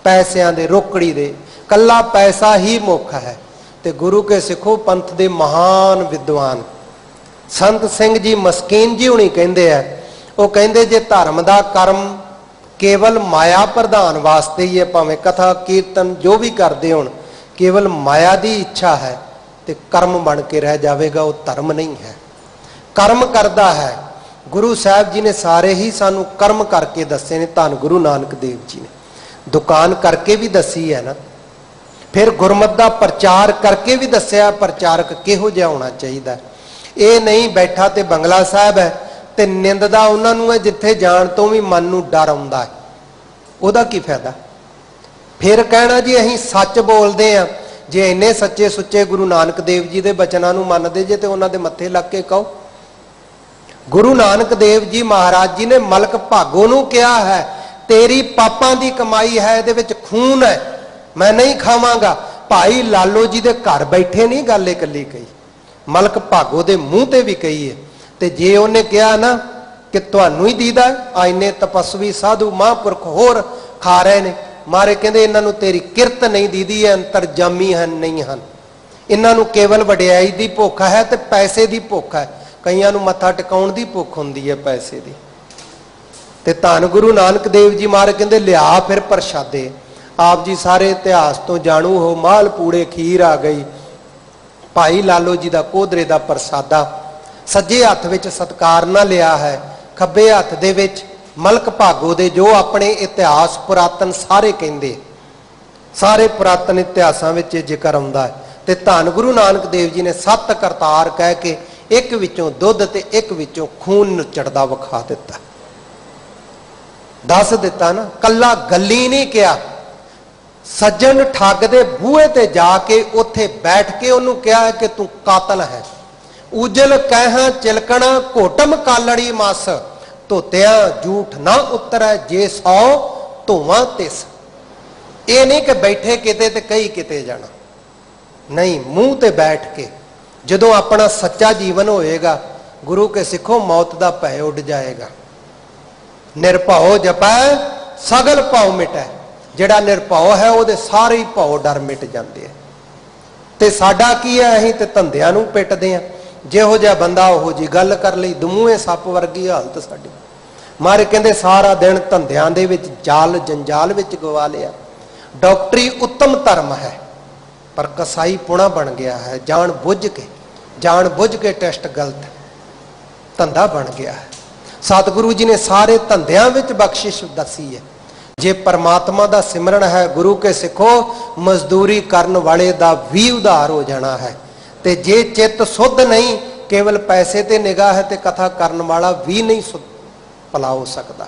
पैसिਆਂ दे, रोकड़ी दे, कला पैसा ही मुख है। ते गुरु के सिखो पंथ दे महान विद्वान संत सिंह जी मस्कीन जी हुणी कहंदे आ, वो कहंदे जे धर्म दा कर्म केवल माया प्रधान वास्ते ही है, भावें कथा कीर्तन जो भी करते होण, केवल माया दी इच्छा है तो कर्म बन के रह जाएगा, वो धर्म नहीं है। कर्म करता है गुरु साहब जी ने सारे ही सानू कर्म करके दसे ने। धन गुरु नानक देव जी ने दुकान करके भी दसी है ना, फिर गुरमत का प्रचार करके भी दसिया प्रचारक किहो जिहा होना चाहिए। ये नहीं बैठा तो बंगला साहब है तो निंददा उन्होंने है जिथे जान तो भी मन नूं डर आउंदा है, उहदा की फायदा। फिर कहना जी असीं सच बोलते हैं, जे इन्ने सच्चे सुच्चे गुरु नानक देव जी के बचनों नूं मनदे जे तो उन्होंने मत्थे लग के कहो। गुरु नानक देव जी महाराज जी ने मलक भागो नूं कहा है, तेरी पापां दी कमाई है, इहदे विच खून है, मैं नहीं खावांगा। भाई लालो जी दे घर बैठे नहीं गल इकली कही, मलक भागो दे मूँह ते भी कही है। ते जे उन्हें कहा ना कि तुहानू ही दीदा आ, इन्ने तपस्वी साधु महापुरख होर खा रहे ने, मारे कहंदे इन्हां नूं तेरी किरत नहीं दीदी है, अंतरजामी हैं नहीं हैं, इन्हां नूं केवल वडियाई दी भुख है ते पैसे दी भुख है। कईयां नूं मत्था टिकाउण दी भुख हुंदी है पैसे दी। ते धन गुरु नानक देव जी मारे कहंदे लिया फिर प्रशादे। आप जी सारे इतिहास तो जाणू हो, माल पूड़े खीर आ गई, भाई लालो जी का कोदरे का प्रसादा, सज्जे हथ विच सत्कार ना लिया है, खब्बे हथ दे विच मलक भागो दे जो अपने इतिहास पुरातन सारे कहंदे, सारे पुरातन इतिहासां विच जिक्र आउंदा है। ते धन गुरु नानक देव जी ने 7 करतार कह के एक विचों दुध ते एक विचों खून नुचड़दा विखा दिता, दस दिता ना, कला गली नहीं किया। सज्जन ठग दे बूहे ते जाके उत्थे बैठ के उन्होंने कहा है कि तू कातल है। उजल कह चिलकना घोटम कालड़ी मस, धोतिया झूठ ना उतरै जे 100 धुआं तिस। ये नहीं कि बैठे किते ते कई किते जाना, नहीं, मूँह ते बैठ के जदों अपना सच्चा जीवन होएगा, गुरु के सिखो मौत का भय उड़ जाएगा। निरभौ जपै सगल भौ मिटै, जिहड़ा निरभौ है वो सारे ही भौ डर मिट जाते हैं। तो साडा की है, असीं ते धंधियां नूं पिटदे हां। जिहो जिहा बंदा उहो जी गल कर लई, दूए सप वर्गी हालत साडी। मारे कहंदे सारा दिन धंधियां दे विच जाल जंजाल विच गवा लिया। डॉक्टरी उत्तम धर्म है पर कसाई पुणा बन गया है। जान बुझ के टेस्ट गलत धंधा बन गया है। सतगुरु जी ने सारे धंधियां विच बख्शिश दसी है। जे परमात्मा दा सिमरन है, गुरु के सिखो मजदूरी करन वाले दा भी उधार हो जाना है। ते जे चित्त शुद्ध नहीं, केवल पैसे ते निगाह है, ते कथा करन वाला भी नहीं भला हो सकता।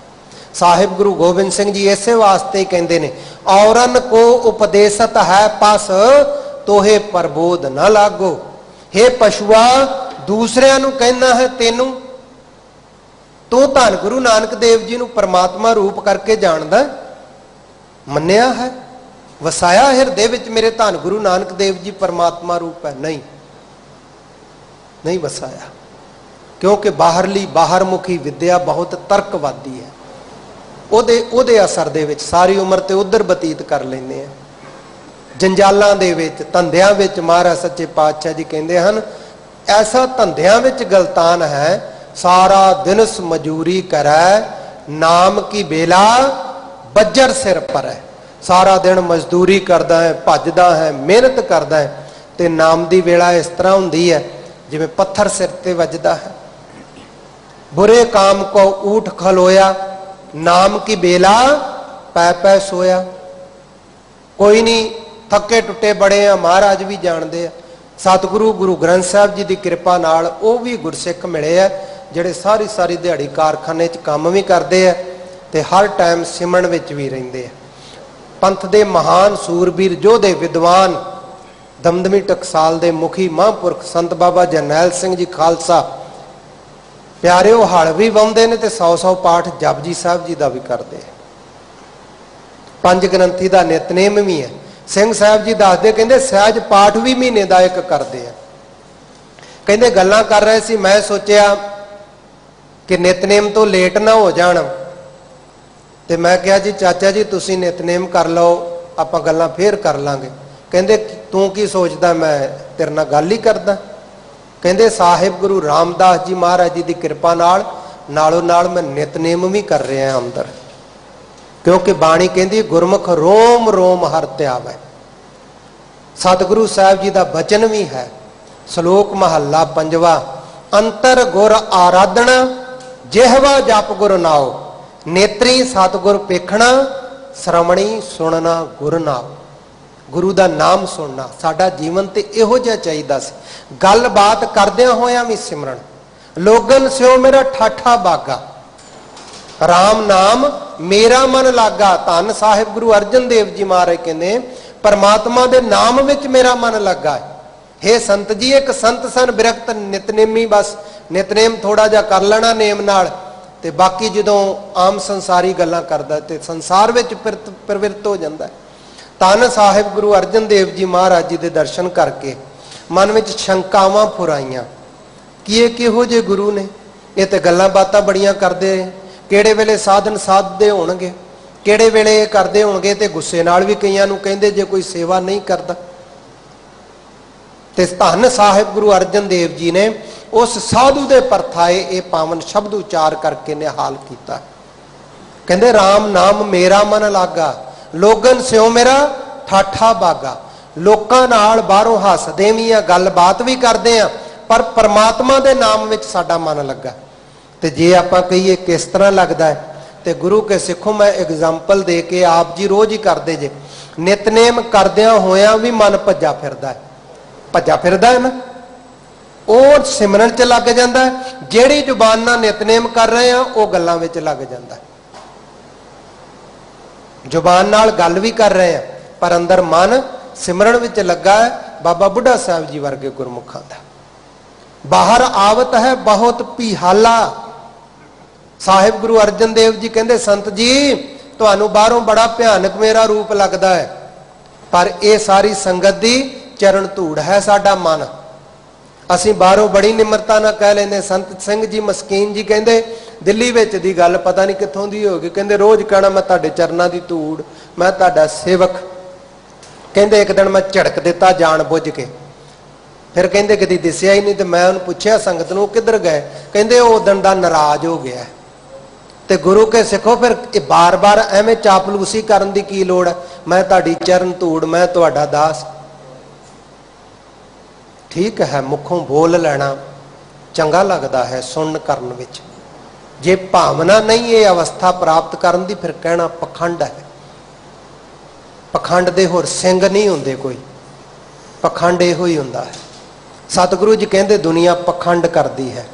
साहिब गुरु गोबिंद सिंह जी इसे वास्ते कहते ने, औरन को उपदेशत है पस तोहे प्रबोध न लागो। हे पशुआ, दूसरिਆਂ ਨੂੰ कहना है तेनू, तू धन गुरु नानक देव जी ਨੂੰ परमात्मा रूप करके जानदा मन्निया है, वसाया हिरदे विच मेरे धन गुरु नानक देव जी परमात्मा रूप है? नहीं वसाया, क्योंकि बाहर मुखी विद्या बहुत तर्कवादी है। ਉਹਦੇ असर दे विच सारी उम्र ते उधर बतीत कर लेंदे हैं। जंजालां दे विच धंधियां विच महाराज सच्चे पातशाह जी कहते हैं, ऐसा धंधियां विच गलतान है, सारा दिन मजूरी करे नाम की बेला बज्जर सिर पर है। सारा दिन मजदूरी करदा है, भजदा है, मेहनत करदा है, ते नाम की वेला इस तरह हुंदी है जिवें पत्थर सिर ते वजदा है। बुरे काम को ऊठ खलोया, नाम की बेला पै पै सोया। कोई नहीं, थके टुटे बड़े हैं, महाराज भी जानते हैं। सतगुरु गुरु ग्रंथ साहब जी की कृपा नाल वो भी गुरसिख मिले है, जिहड़े सारी सारी दिहाड़ी कारखाने च काम भी करते हैं ते हर टाइम सिमरन विच भी रहिंदे हैं। पंथ दे महान सूरबीर योधे विद्वान दमदमी टकसाल दे मुखी महापुरख संत बाबा जरनैल सिंह जी खालसा प्यारे वो हल भी वाउंदे ने ते 100-100 पाठ जपजी साहब जी का भी करते हैं। पंज ग्रंथी का नितनेम भी है। सिंह साहब जी दसदे, कहंदे सहज पाठ भी महीने का एक करते हैं। कहंदे गल्लां कर रहे सी, मैं सोचिया कि नितनेम तो लेट ना हो जाण, ते मैं कहा जी चाचा जी तुसीं नितनेम कर लो, आपां गल्लां फिर कर लांगे। कहंदे तू की सोचदा, मैं तेरे नाल गल ही करदा। कहंदे साहिब गुरु रामदास जी महाराज जी की कृपा नालों नाल मैं नितनेम भी कर रहा अंदर, क्योंकि बाणी कहती गुरमुख रोम रोम हर त्यावै। सतगुरु साहब जी का बचन भी है, श्लोक महला 5वां, अंतर गुर आराधना जिहवा जप गुर नाओ, नेत्री सतगुर पेखना श्रवणी सुनना गुर नाओ। गुरु का नाम सुनना साडा जीवन तो इहो जिहा चाहिदा सी। गल बात करदियां होयां भी सिमरन, लोगन स्यो मेरा ठाठा बागा, राम नाम मेरा मन लागा। धन साहिब गुरु अर्जन देव जी महाराज कहते परमात्मा दे नाम विच मेरा मन लगा है। हे संत जी, एक संत सन बिरक्त नितनेमी, बस नितनेम थोड़ा जा कर लेना नेम नाल, ते बाकी जदों आम संसारी गल्लां करदा ते संसार विच प्रवृत्त हो जांदा है। धन साहिब गुरु अर्जन देव जी महाराज जी दे दर्शन करके मन में शंकावां फुराइयां कि ये किहो जे गुरु ने, ये तो गल्लां बातां बड़ियां करदे, किहड़े वेले साधन साधदे होणगे, किहड़े वेले करदे होणगे, ते गुस्से नाल भी कईयां नूं कहिंदे जे कोई सेवा नहीं करदा। ते धन साहिब गुरु अर्जन देव जी ने उस साधु दे परथाए ये पावन शब्द उचार करके निहाल किया। कहंदे राम नाम मेरा मन लागा, लोगन स्यों मेरा ठाठा बागा। लोकां नाल बाहरों हसदे भी आ, गलबात भी करते हैं, पर परमात्मा दे नाम विच साडा मन लगा। तो जे आपां कहीए किस तरह लगता है, तो गुरु के सिखों मैं एग्जाम्पल दे के आप जी रोज ही करते जे, नितनेम करदियां होयां भी मन भज्जा फिरदा है ना, और सिमरन च लग जाता है। जिहड़ी जुबान नाल नितनेम कर रहे हैं वो गल्लां विच लग जाता है। जुबान नाल गल भी कर रहे हैं, पर अंदर मन सिमरन विच लगा है बाबा बुढ़ा साहब जी वर्गे गुरमुखां दा। बाहर आवत है बहुत पिहाला। साहिब गुरु अर्जन देव जी कहते संत जी तुहानू बाहरों बड़ा भयानक मेरा रूप लगता है, पर यह सारी संगत दी चरण धूड़ है साडा मन। असी बाहरों बड़ी निमरता ना कह लेंदे। संत सिंह जी मस्कीन जी कहते दिल्ली विच दी गल पता नहीं कित्थों दी होगी, कहते रोज कहना मैं तुहाडे चरनां दी धूड़, मैं तुहाडा सेवक। कहते एक दिन मैं झड़क दिता जान बुझ के, फिर कहते कदी दिसिया ही नहीं। तो मैं उन्हें पूछया संगत नूं किधर गए, कहते उस दिन दा नाराज हो गया। तो गुरु के सिखो फिर बार बार एवें चापलूसी करन दी की लोड़ है। मैं तुहाडी चरण धूड़, मैं तुहाडा दास। ठीक है मुखों बोल लेना चंगा लगता है सुन करन विच, जे भावना नहीं ये अवस्था प्राप्त करन दी फिर कहना पखंड है। पखंड दे होर सिंह नहीं हुंदे कोई, पखंड इहो ही हुंदा है। सतगुरु जी कहते दुनिया पखंड करती है,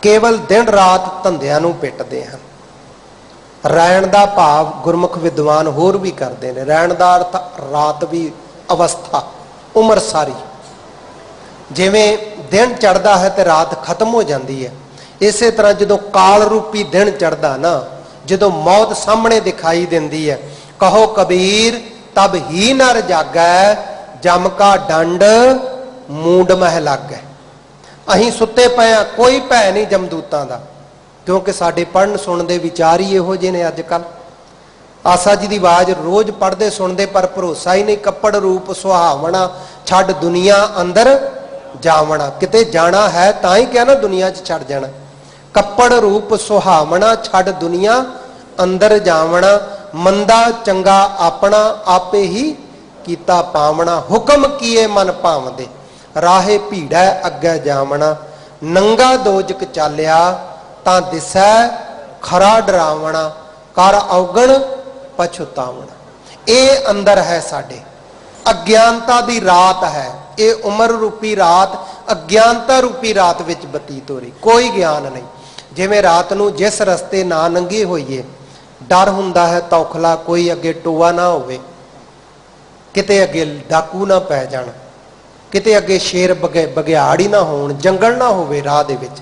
केवल दिन रात धंधियां नूं पिटदे हैं। रैण दा भाव गुरमुख विद्वान होर भी करते हैं। रैण दा अर्थ रात भी अवस्था उम्र सारी। जिवें दिन चढ़ता है तो रात खत्म हो जाती है, इस तरह जो काल रूपी दिन चढ़ता ना, जो मौत सामने दिखाई देती है, कहो कबीर तब ही नर जागै, जम का डंड मूंड मह लागै। अहीं सुते पे हाँ, कोई भै नहीं जमदूतां दा, क्योंकि साडे पढ़न सुनते विचार ही इहो जिहे ने। अजकल आसा जी की आवाज़ रोज पढ़ते सुनते पर भरोसा ही नहीं। कपड़ रूप सुहावना छड़ दुनिया अंदर जावना। किते जाना है तां ही क्या ना दुनिया च छड़ जाना। कपड़ रूप सुहावना छड़ दुनिया अंदर जावना, मंदा चंगा अपना आपे ही कीता पावना। हुक्म किए मन भावदे, राहे भीड़ै अग्गै जावना। नंगा दोजक चालिया तां दिसै खरा डरावना, कर औगण पछुतावना। ये अंदर है साडे, अज्ञानता दी रात है। ये उम्र रूपी रात अज्ञानता रूपी रात विच बतीत हो रही, कोई ज्ञान नहीं। जिवें रात नूं जिस रस्ते ना लंघे होइए, डर हुंदा है तौखला कोई अगे टोआ ना होवे, किते अगे डाकू ना पै जाण, किते अगे शेर बघियाड़ ही ना होण, जंगल ना होवे राह दे विच।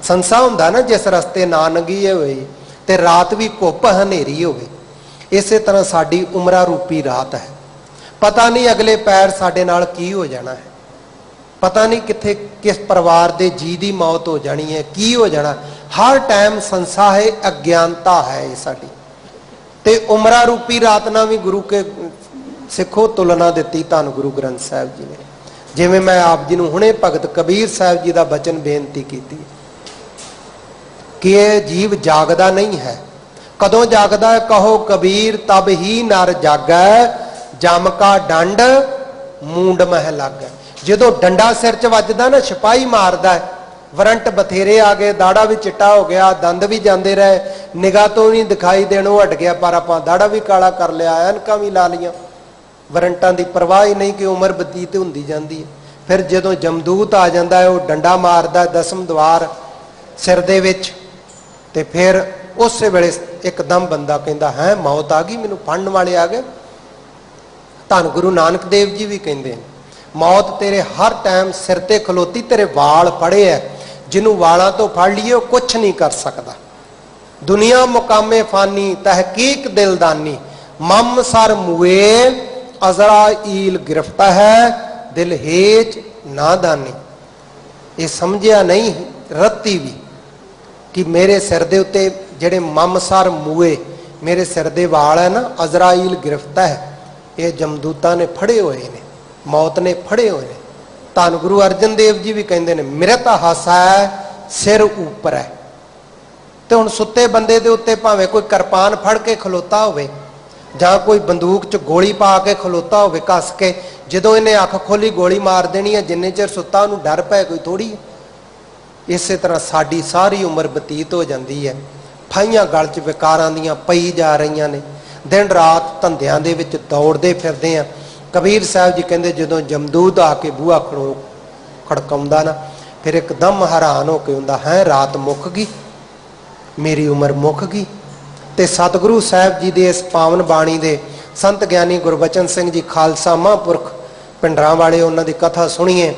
संसा हुंदा ना जिस रस्ते ना लंघी होए ते रात भी घुप हनेरी होवे। इस तरह साडी उमरा रूपी रात है। पता नहीं अगले पैर साडे नाल की हो जाना है, पता नहीं किथे किस परिवार दे जी दी मौत हो जानी है, की हो जाना। हर टाइम संसा है, अज्ञानता है ये साडी। ते उमरा रूपी रात ना भी गुरु के सिखो तुलना दी धन गुरु ग्रंथ साहिब जी ने। जिवें मैं आप जी नूं हुणे भगत कबीर साहिब जी का बचन बेनती की कि यह जीव जागदा नहीं है। कदों जागदा है, कहो कबीर तब ही नर जागै, जम का डंड मूंड मह लागै। जो डंडा सिर च वजदा ना, सिपाही मारदा है, वरंट बथेरे आ गए, दाड़ा भी चिट्टा हो गया, दंद भी जाते रहे, निगाह तो नहीं दिखाई देणों हट गया, पर आपां दाड़ा भी काला कर लिया, ऐनकां भी ला लियां, वरंटां दी परवाह ही नहीं कि उम्र बतीत हुंदी जांदी है। फिर जदों जमदूत आ जांदा है, वह डंडा मारदा दसम द्वार सिर दे विच, ते फिर उस वेले एकदम बंदा कहता है मौत आ गई, मैनूं फड़न वाले आ गए। धन गुरु नानक देव जी भी कहते हैं मौत तेरे हर टाइम सिर ते खलोती, तेरे वाल फड़े है, जिन्हों वालों तो फड़ लिए वो कुछ नहीं कर सकता। दुनिया मुकामे फानी तहकीक दिलदानी, मम सर मुए अज़राइल गिरफ्त है, दिल हेच नादानी। ये समझिया नहीं रत्ती भी कि मेरे सिर दे उत्ते जेड़े ममसर मूए मेरे सिर दे वाल है ना, अज़राइल गिरफ्त है, ये जमदूता ने फड़े हुए ने, मौत ने फड़े हुए ने। धन गुरु अर्जन देव जी भी कहते हैं मृत हासा है सिर ऊपर है। तो हुण सुते बंदे दे उत्ते भावें कोई किरपान फड़ के खलोता होवे जां कोई बंदूक च गोली पा के खलोता होवे कस के, जदों इन्हें अख खोली गोली मार देनी है, जिन्ने चिर सुता उहनूं डर पै कोई थोड़ी है। इस तरह साड़ी सारी उम्र बतीत हो जाती है, फाइयां गल च विकारां दियां पई जा रही ने, दिन रात धंधियां दे विच दौड़दे फिरदे हैं। कबीर साहब जी कहते जदों जमदूत आके बूहा खड़काउंदा ना, फिर एकदम हैरान होके हुंदा है रात मुक गई, मेरी उम्र मुक गई। ते सतगुरु साहब जी दे इस पावन बाणी दे संत ज्ञानी गुरबचन सिंह जी खालसा महापुरख पिंडरां वाले, उन्हां दी कथा सुणीए।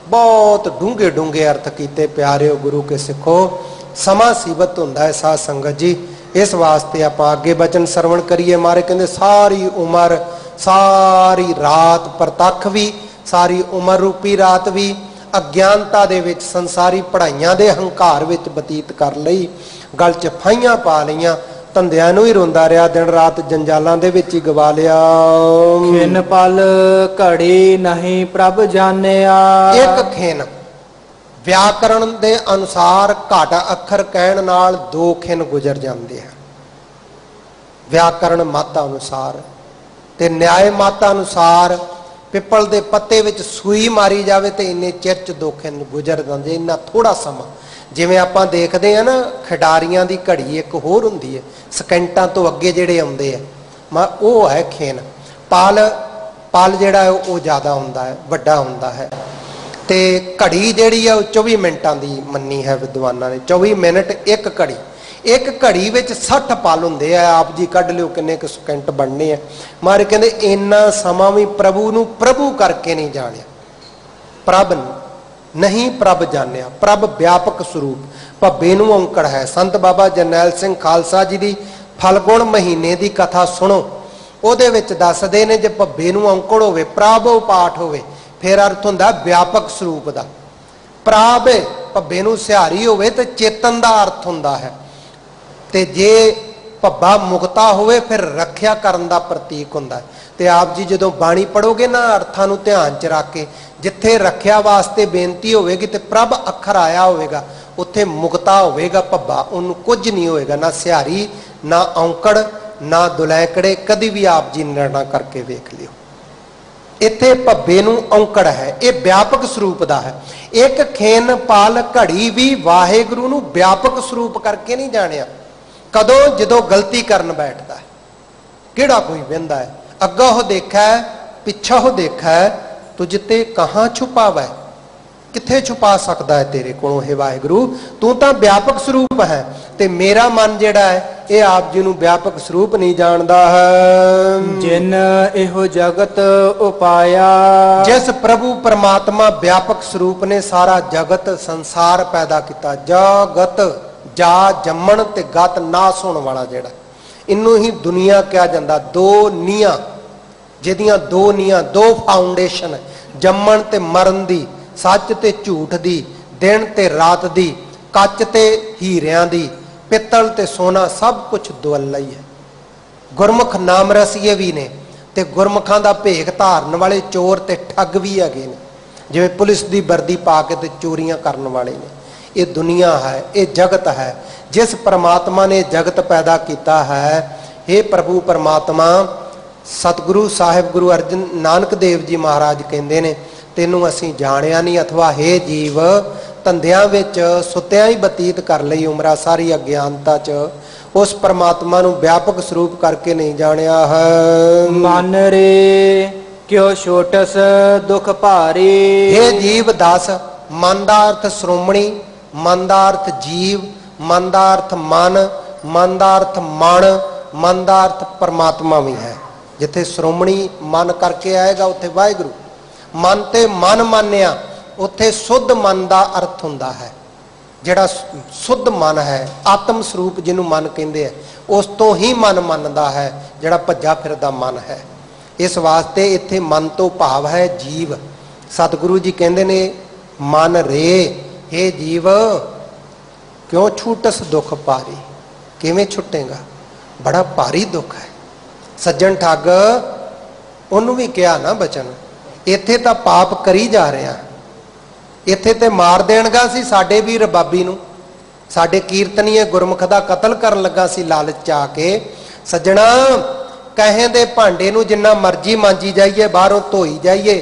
बहुत डूंघे डूंघे अर्थ कीते। प्यारिओ गुरु के सिखो, समा सीबत हुंदा है साध संगत जी। इस वास्ते आपां अगे बचन सरवण करिए। मारे कहंदे सारी उम्र, सारी रात प्रतख भी, सारी उम्र रूपी रात भी अज्ञानता दे विच संसारी पढ़ाइयां दे हंकार विच बतीत कर लई। गल च फाइयां पा लईआं, धंधियां नूं ही रोंदा रहा, दिन रात जंजालां दे विच ही गवा लिया। खिन पल घड़ी नहीं प्रभ जानिया। एक खिन व्याकरण दे अनुसार घट अखर कहण नाल दो खिन गुजर जांदे हैं। व्याकरण मत अनुसार ते न्याय मत अनुसार पिपल दे पत्ते विच सूई मारी जावे ते इन्ने चिर च दो खिन गुजर जांदे। इन्ना थोड़ा समा, जिवें आपां देखदे आ ना खिडारियां दी घड़ी एक होर हुंदी है, सकेंटां तो अगे जिहड़े आउंदे आ, ओह है खिन। पल पल जिहड़ा है वो ज़्यादा हुंदा है, वड्डा हुंदा है। ते घड़ी जिहड़ी है 24 मिनटां दी मन्नी है विद्वानां ने। 24 मिनट एक घड़ी। एक घड़ी विच 60 पल हुंदे आ। आप जी कढ लिओ किन्ने क सकेंट बनने आ। मारे कहंदे इन्ना समा भी प्रभु नूं प्रभु करके नहीं जाणिया। प्रभ नहीं प्रभ जानिया। प्रभ व्यापक स्वरूप भब्बे नूं औंकड़ है। संत बाबा जरनैल सिंह खालसा जी दी फलगुण महीने दी कथा सुनो। ਉਹਦੇ ਵਿੱਚ ਦੱਸਦੇ ਨੇ ਜੇ ਭੱਬੇ ਨੂੰ ਔਂਕੜ ਹੋਵੇ, ਪ੍ਰਭ ਪਾਠ ਹੋਵੇ, ਫਿਰ ਅਰਥ ਹੁੰਦਾ ਵਿਆਪਕ ਸਰੂਪ ਦਾ। ਪ੍ਰਭ ਭੱਬੇ ਨੂੰ ਸਿਹਾਰੀ ਹੋਵੇ ਤੇ ਚੇਤਨ ਦਾ ਅਰਥ ਹੁੰਦਾ ਹੈ, ਤੇ ਜੇ ਭੱਬਾ ਮੁਕਤਾ ਹੋਵੇ ਫਿਰ ਰੱਖਿਆ ਕਰਨ ਦਾ ਪ੍ਰਤੀਕ ਹੁੰਦਾ ਹੈ। ਤੇ ਆਪ ਜੀ ਜਦੋਂ ਬਾਣੀ ਪੜੋਗੇ ਨਾ ਅਰਥਾਂ ਨੂੰ ਧਿਆਨ ਚ ਰੱਖ ਕੇ, ਜਿੱਥੇ ਰੱਖਿਆ ਵਾਸਤੇ ਬੇਨਤੀ ਹੋਵੇਗੀ ਤੇ ਪ੍ਰਭ ਅੱਖਰ ਆਇਆ ਹੋਵੇਗਾ, ਉੱਥੇ ਮੁਕਤਾ ਹੋਵੇਗਾ ਭੱਬਾ, ਉਹਨੂੰ ਕੁਝ ਨਹੀਂ ਹੋਏਗਾ, ਨਾ ਸਿਹਾਰੀ ਨਾ ਔਂਕੜ ना दुलैकड़े। कभी भी आप जी निर्णय करके वेख लियो। इत्थे भब्बे नूं औंकड़ है, ये व्यापक स्वरूप दा है। एक खेन पाल घड़ी भी वाहेगुरु नूं व्यापक स्वरूप करके नहीं जानिया। कदों जदों गलती करन बैठदा है, किहड़ा कोई वेंदा है, अग्गा हो देखा है पिछा हो देखा है, तुझ ते कहां छुपावा है, किथे छुपा सकता है तेरे कोलों हे वाहेगुरु, तू तां व्यापक स्वरूप है। ते मेरा मन जिहड़ा है ये आप जी नूं व्यापक स्वरूप नहीं जानदा है। जिन इहो जगत उपाया। जिस प्रभु परमात्मा व्यापक स्वरूप ने सारा जगत संसार पैदा किया। जगत जा जम्मण ते गत नास होने वाला जिहड़ा, इनू ही दुनिया कहा जाता। दो नीआं जिहदियां दो नीआं, दो फाउंडेशन, जम्मण ते मरण दी, सच ते झूठ दी, दिन ते रात दी, कच ते हीरियां दी, पित्तल ते सोना, सब कुछ दुअल्ला ही है। गुरमुख नाम रसीए भी ने ते गुरमुखां दा भेख धारन वाले चोर ते ठग भी हैगे ने, जिवें पुलिस दी वर्दी पा के ते चोरियां करन वाले ने। ये दुनिया है, ये जगत है। जिस परमात्मा ने जगत पैदा किया है, हे प्रभु परमात्मा, सतगुरु साहिब गुरु अर्जन नानक देव जी महाराज कहंदे ने, तेनू असीं जाणिया नहीं, अथवा हे जीव धंधियां विच सुत्तियां ही बतीत कर लई उमरा सारी अज्ञानता च, उस परमात्मा नूं व्यापक स्वरूप करके नहीं जाणिया है। मन रे क्यों छोटस दुख भारी। हे जीव दस, मन दा अर्थ श्रोमणी, मन दा अर्थ जीव, मन दा अर्थ मन, मन दा अर्थ मन, मन दा अर्थ परमात्मा भी है। जिथे श्रोमणी मन करके आएगा उत्थे वाहिगुरु। मन ते मन मानिया, उत्थे शुद्ध मन का अर्थ हुंदा है। जिहड़ा शुद्ध मन है, आत्म स्वरूप जिन्हों मन कहते हैं, उस तो ही मन मनदा है जिहड़ा भज्जा फिरदा मन है। इस वास्ते इत्थे मन तो भाव है जीव। सतगुरु जी कहते ने, मन रे हे जीव क्यों छूटस दुख भारी। किवें छुटेगा, बड़ा भारी दुख है। सज्जन ठग उन्होंने भी कहा ना बचन, इत्थे तां पाप करी जा रहे हैं, इत्थे ते मार देणगा सी साडे भी रबाबी नूं, साडे कीर्तनीय गुरमुख दा कतल करन लगा सी लालच आके। सज्जणा कहें दे भांडे नूं जिन्ना मर्जी मांजी जाइए, बाहरों धोई जाइए,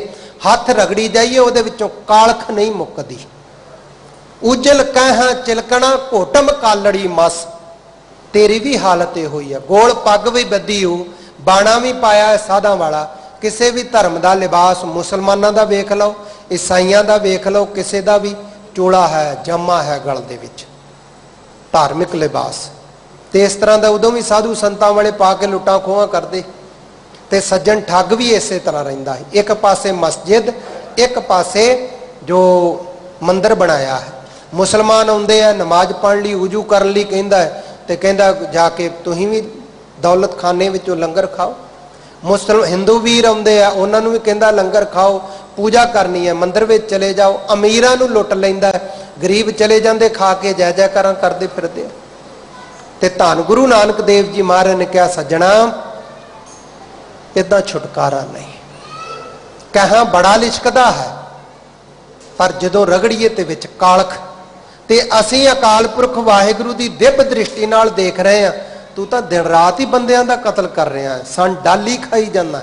हथ रगड़ी जाइए, उहदे विचों कालख नहीं मुकदी। उजल कह चिलकना घोटम कालड़ी मस, तेरी भी हालत ये हुई है। गोल पग भी बधी हो, बाणा भी पाया है साधा वाला, किसी भी धर्म का लिबास, मुसलमानों का वेख लो, ईसाइयों का वेख लो, किसी का भी चोला है, जमा है गल दे विच, धार्मिक लिबास। तो इस तरह का उदों भी साधु संतां वाले पा के लुटां खोहां करते। ਤੇ ਸੱਜਣ ਠੱਗ ਵੀ ਇਸੇ ਤਰ੍ਹਾਂ ਰਹਿੰਦਾ ਹੈ। ਇੱਕ ਪਾਸੇ ਮਸਜਿਦ, ਇੱਕ ਪਾਸੇ ਜੋ ਮੰਦਰ ਬਣਾਇਆ ਹੈ। ਮੁਸਲਮਾਨ ਆਉਂਦੇ ਆ ਨਮਾਜ਼ ਪੜ੍ਹਨ ਲਈ, ਉਜੂ ਕਰਨ ਲਈ ਕਹਿੰਦਾ ਹੈ, ਤੇ ਕਹਿੰਦਾ ਜਾ ਕੇ ਤੁਸੀਂ ਵੀ ਦੌਲਤ ਖਾਨੇ ਵਿੱਚੋਂ ਲੰਗਰ ਖਾਓ। ਹਿੰਦੂ ਵੀਰ ਆਉਂਦੇ ਆ, ਉਹਨਾਂ ਨੂੰ ਵੀ ਕਹਿੰਦਾ ਲੰਗਰ ਖਾਓ, ਪੂਜਾ ਕਰਨੀ ਹੈ, ਮੰਦਰ ਵਿੱਚ ਚਲੇ ਜਾਓ। ਅਮੀਰਾਂ ਨੂੰ ਲੁੱਟ ਲੈਂਦਾ, ਗਰੀਬ ਚਲੇ ਜਾਂਦੇ ਖਾ ਕੇ ਜੈ ਜੈਕਾਰਾਂ ਕਰਦੇ ਫਿਰਦੇ। ਤੇ ਧੰਨ ਗੁਰੂ ਨਾਨਕ ਦੇਵ ਜੀ ਮਹਾਰਾਜ ਨੇ ਕਿਹਾ, ਸੱਜਣਾ ਇਦਾਂ ਛੁਟਕਾਰਾ ਨਹੀਂ। ਕਹਾਂ ਬੜਾ ਲਿਸ਼ਕਦਾ ਹੈ, ਪਰ ਜਦੋਂ ਰਗੜੀਏ ਤੇ ਵਿੱਚ ਕਾਲਖ। ਤੇ ਅਸੀਂ ਅਕਾਲ ਪੁਰਖ ਵਾਹਿਗੁਰੂ ਦੀ ਦਿਵ ਦ੍ਰਿਸ਼ਟੀ ਨਾਲ ਦੇਖ ਰਹੇ ਹਾਂ, ਤੂੰ ਤਾਂ ਦਿਨ ਰਾਤ ਹੀ ਬੰਦਿਆਂ ਦਾ ਕਤਲ ਕਰ ਰਿਹਾ, ਸਨ ਡਾਲੀ ਖਾਈ ਜਾਂਦਾ।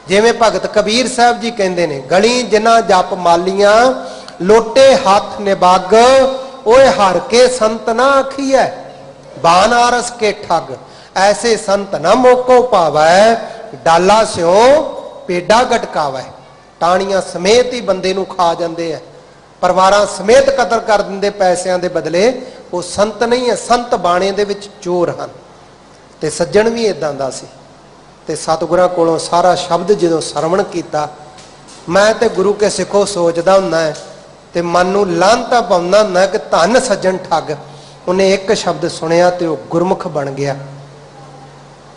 ਜਿਵੇਂ ਭਗਤ ਕਬੀਰ ਸਾਹਿਬ ਜੀ ਕਹਿੰਦੇ ਨੇ, ਗਲੀ ਜਿਨ੍ਹਾਂ ਜਪ ਮਾਲੀਆਂ, ਲੋਟੇ ਹੱਥ ਨਿਬਾਗ, ਓਏ ਹਰ ਕੇ ਸੰਤ ਨਾ ਆਖੀਐ, ਬਾਨਾਰਸ ਕੇ ਠੱਗ। ਐਸੇ ਸੰਤ ਨਾ ਮੋਕੋ ਪਾਵੈ, ਡਾਲਾ ਸਿਓ ਪੇਡਾ ਗਟਕਾਵੈ। ਟਾਣੀਆਂ ਸਮੇਤ ਹੀ ਬੰਦੇ ਨੂੰ ਖਾ ਜਾਂਦੇ ਆ, ਪਰਿਵਾਰਾਂ ਸਮੇਤ ਕਤਲ ਕਰ ਦਿੰਦੇ ਪੈਸਿਆਂ ਦੇ ਬਦਲੇ। ਉਹ ਸੰਤ ਨਹੀਂ ਹੈ, ਸੰਤ ਬਾਣੇ ਦੇ ਵਿੱਚ ਚੋਰ ਹਨ। ਤੇ ਸੱਜਣ ਵੀ ਇਦਾਂ ਦਾ ਸੀ। ਤੇ ਸਤਿਗੁਰਾਂ ਕੋਲੋਂ ਸਾਰਾ ਸ਼ਬਦ ਜਦੋਂ ਸਰਵਣ ਕੀਤਾ, ਮੈਂ ਤੇ ਗੁਰੂ ਕੇ ਸਿੱਖੋ ਸੋਚਦਾ ਹੁੰਦਾ ਹੈ ਤੇ ਮਨ ਨੂੰ ਲਾਂਤਾ ਪਾਉਂਦਾ ਹੁੰਦਾ ਕਿ ਧੰਨ ਸੱਜਣ ਠੱਗ। ਉਹਨੇ ਇੱਕ ਸ਼ਬਦ ਸੁਣਿਆ ਤੇ ਉਹ ਗੁਰਮੁਖ ਬਣ ਗਿਆ।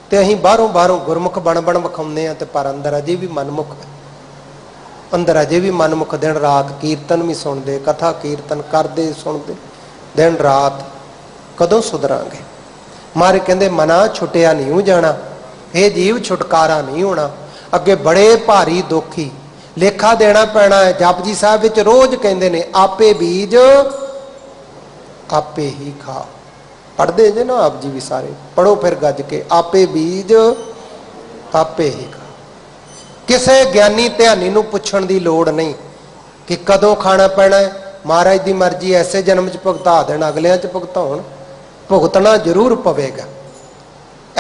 ਤੇ ਅਸੀਂ ਬਾਹਰੋਂ ਗੁਰਮੁਖ ਬਣ ਵਿਖਾਉਂਦੇ ਹਾਂ, ਤੇ ਪਰ ਅੰਦਰ ਅਜੇ ਵੀ ਮਨਮੁਖ ਹੈ। ਅੰਦਰ ਅਜੇ ਵੀ ਮਨਮੁਖ। ਦਿਨ ਰਾਤ ਕੀਰਤਨ ਵੀ ਸੁਣਦੇ, ਕਥਾ ਕੀਰਤਨ ਕਰਦੇ ਸੁਣਦੇ ਦਿਨ ਰਾਤ। ਕਦੋਂ ਸੁਧਰਾਂਗੇ? ਮਾਰੇ ਕਹਿੰਦੇ ਮਨਾ ਛੁੱਟਿਆ ਨਹੀਂ ਜਾਣਾ, ਇਹ ਜੀਵ ਛੁਟਕਾਰਾ ਨਹੀਂ ਹੋਣਾ। ਅੱਗੇ ਬੜੇ ਭਾਰੀ ਦੁੱਖੀ ਲੇਖਾ ਦੇਣਾ ਪੈਣਾ ਹੈ। ਜਪਜੀ ਸਾਹਿਬ ਵਿੱਚ ਰੋਜ਼ ਕਹਿੰਦੇ ਨੇ, ਆਪੇ ਬੀਜ ਆਪੇ ਹੀ ਖਾ। ਪੜ੍ਹਦੇ ਜੇ ਨਾ ਆਪ ਜੀ ਵੀ ਸਾਰੇ, ਪੜੋ ਫਿਰ ਗੱਜ ਕੇ, ਆਪੇ ਬੀਜ ਆਪੇ ਹੀ ਖਾ। ਕਿਸੇ ਗਿਆਨੀ ਧਿਆਨੀ ਨੂੰ ਪੁੱਛਣ ਦੀ ਲੋੜ ਨਹੀਂ ਕਿ ਕਦੋਂ ਖਾਣਾ ਪੈਣਾ ਹੈ। ਮਹਾਰਾਜ ਦੀ ਮਰਜ਼ੀ, ਐਸੇ ਜਨਮ 'ਚ ਭੁਗਤਾ ਦੇਣ, ਅਗਲਿਆਂ 'ਚ ਭੁਗਤਾਉਣ, ਭੁਗਤਣਾ ਜ਼ਰੂਰ ਪਵੇਗਾ।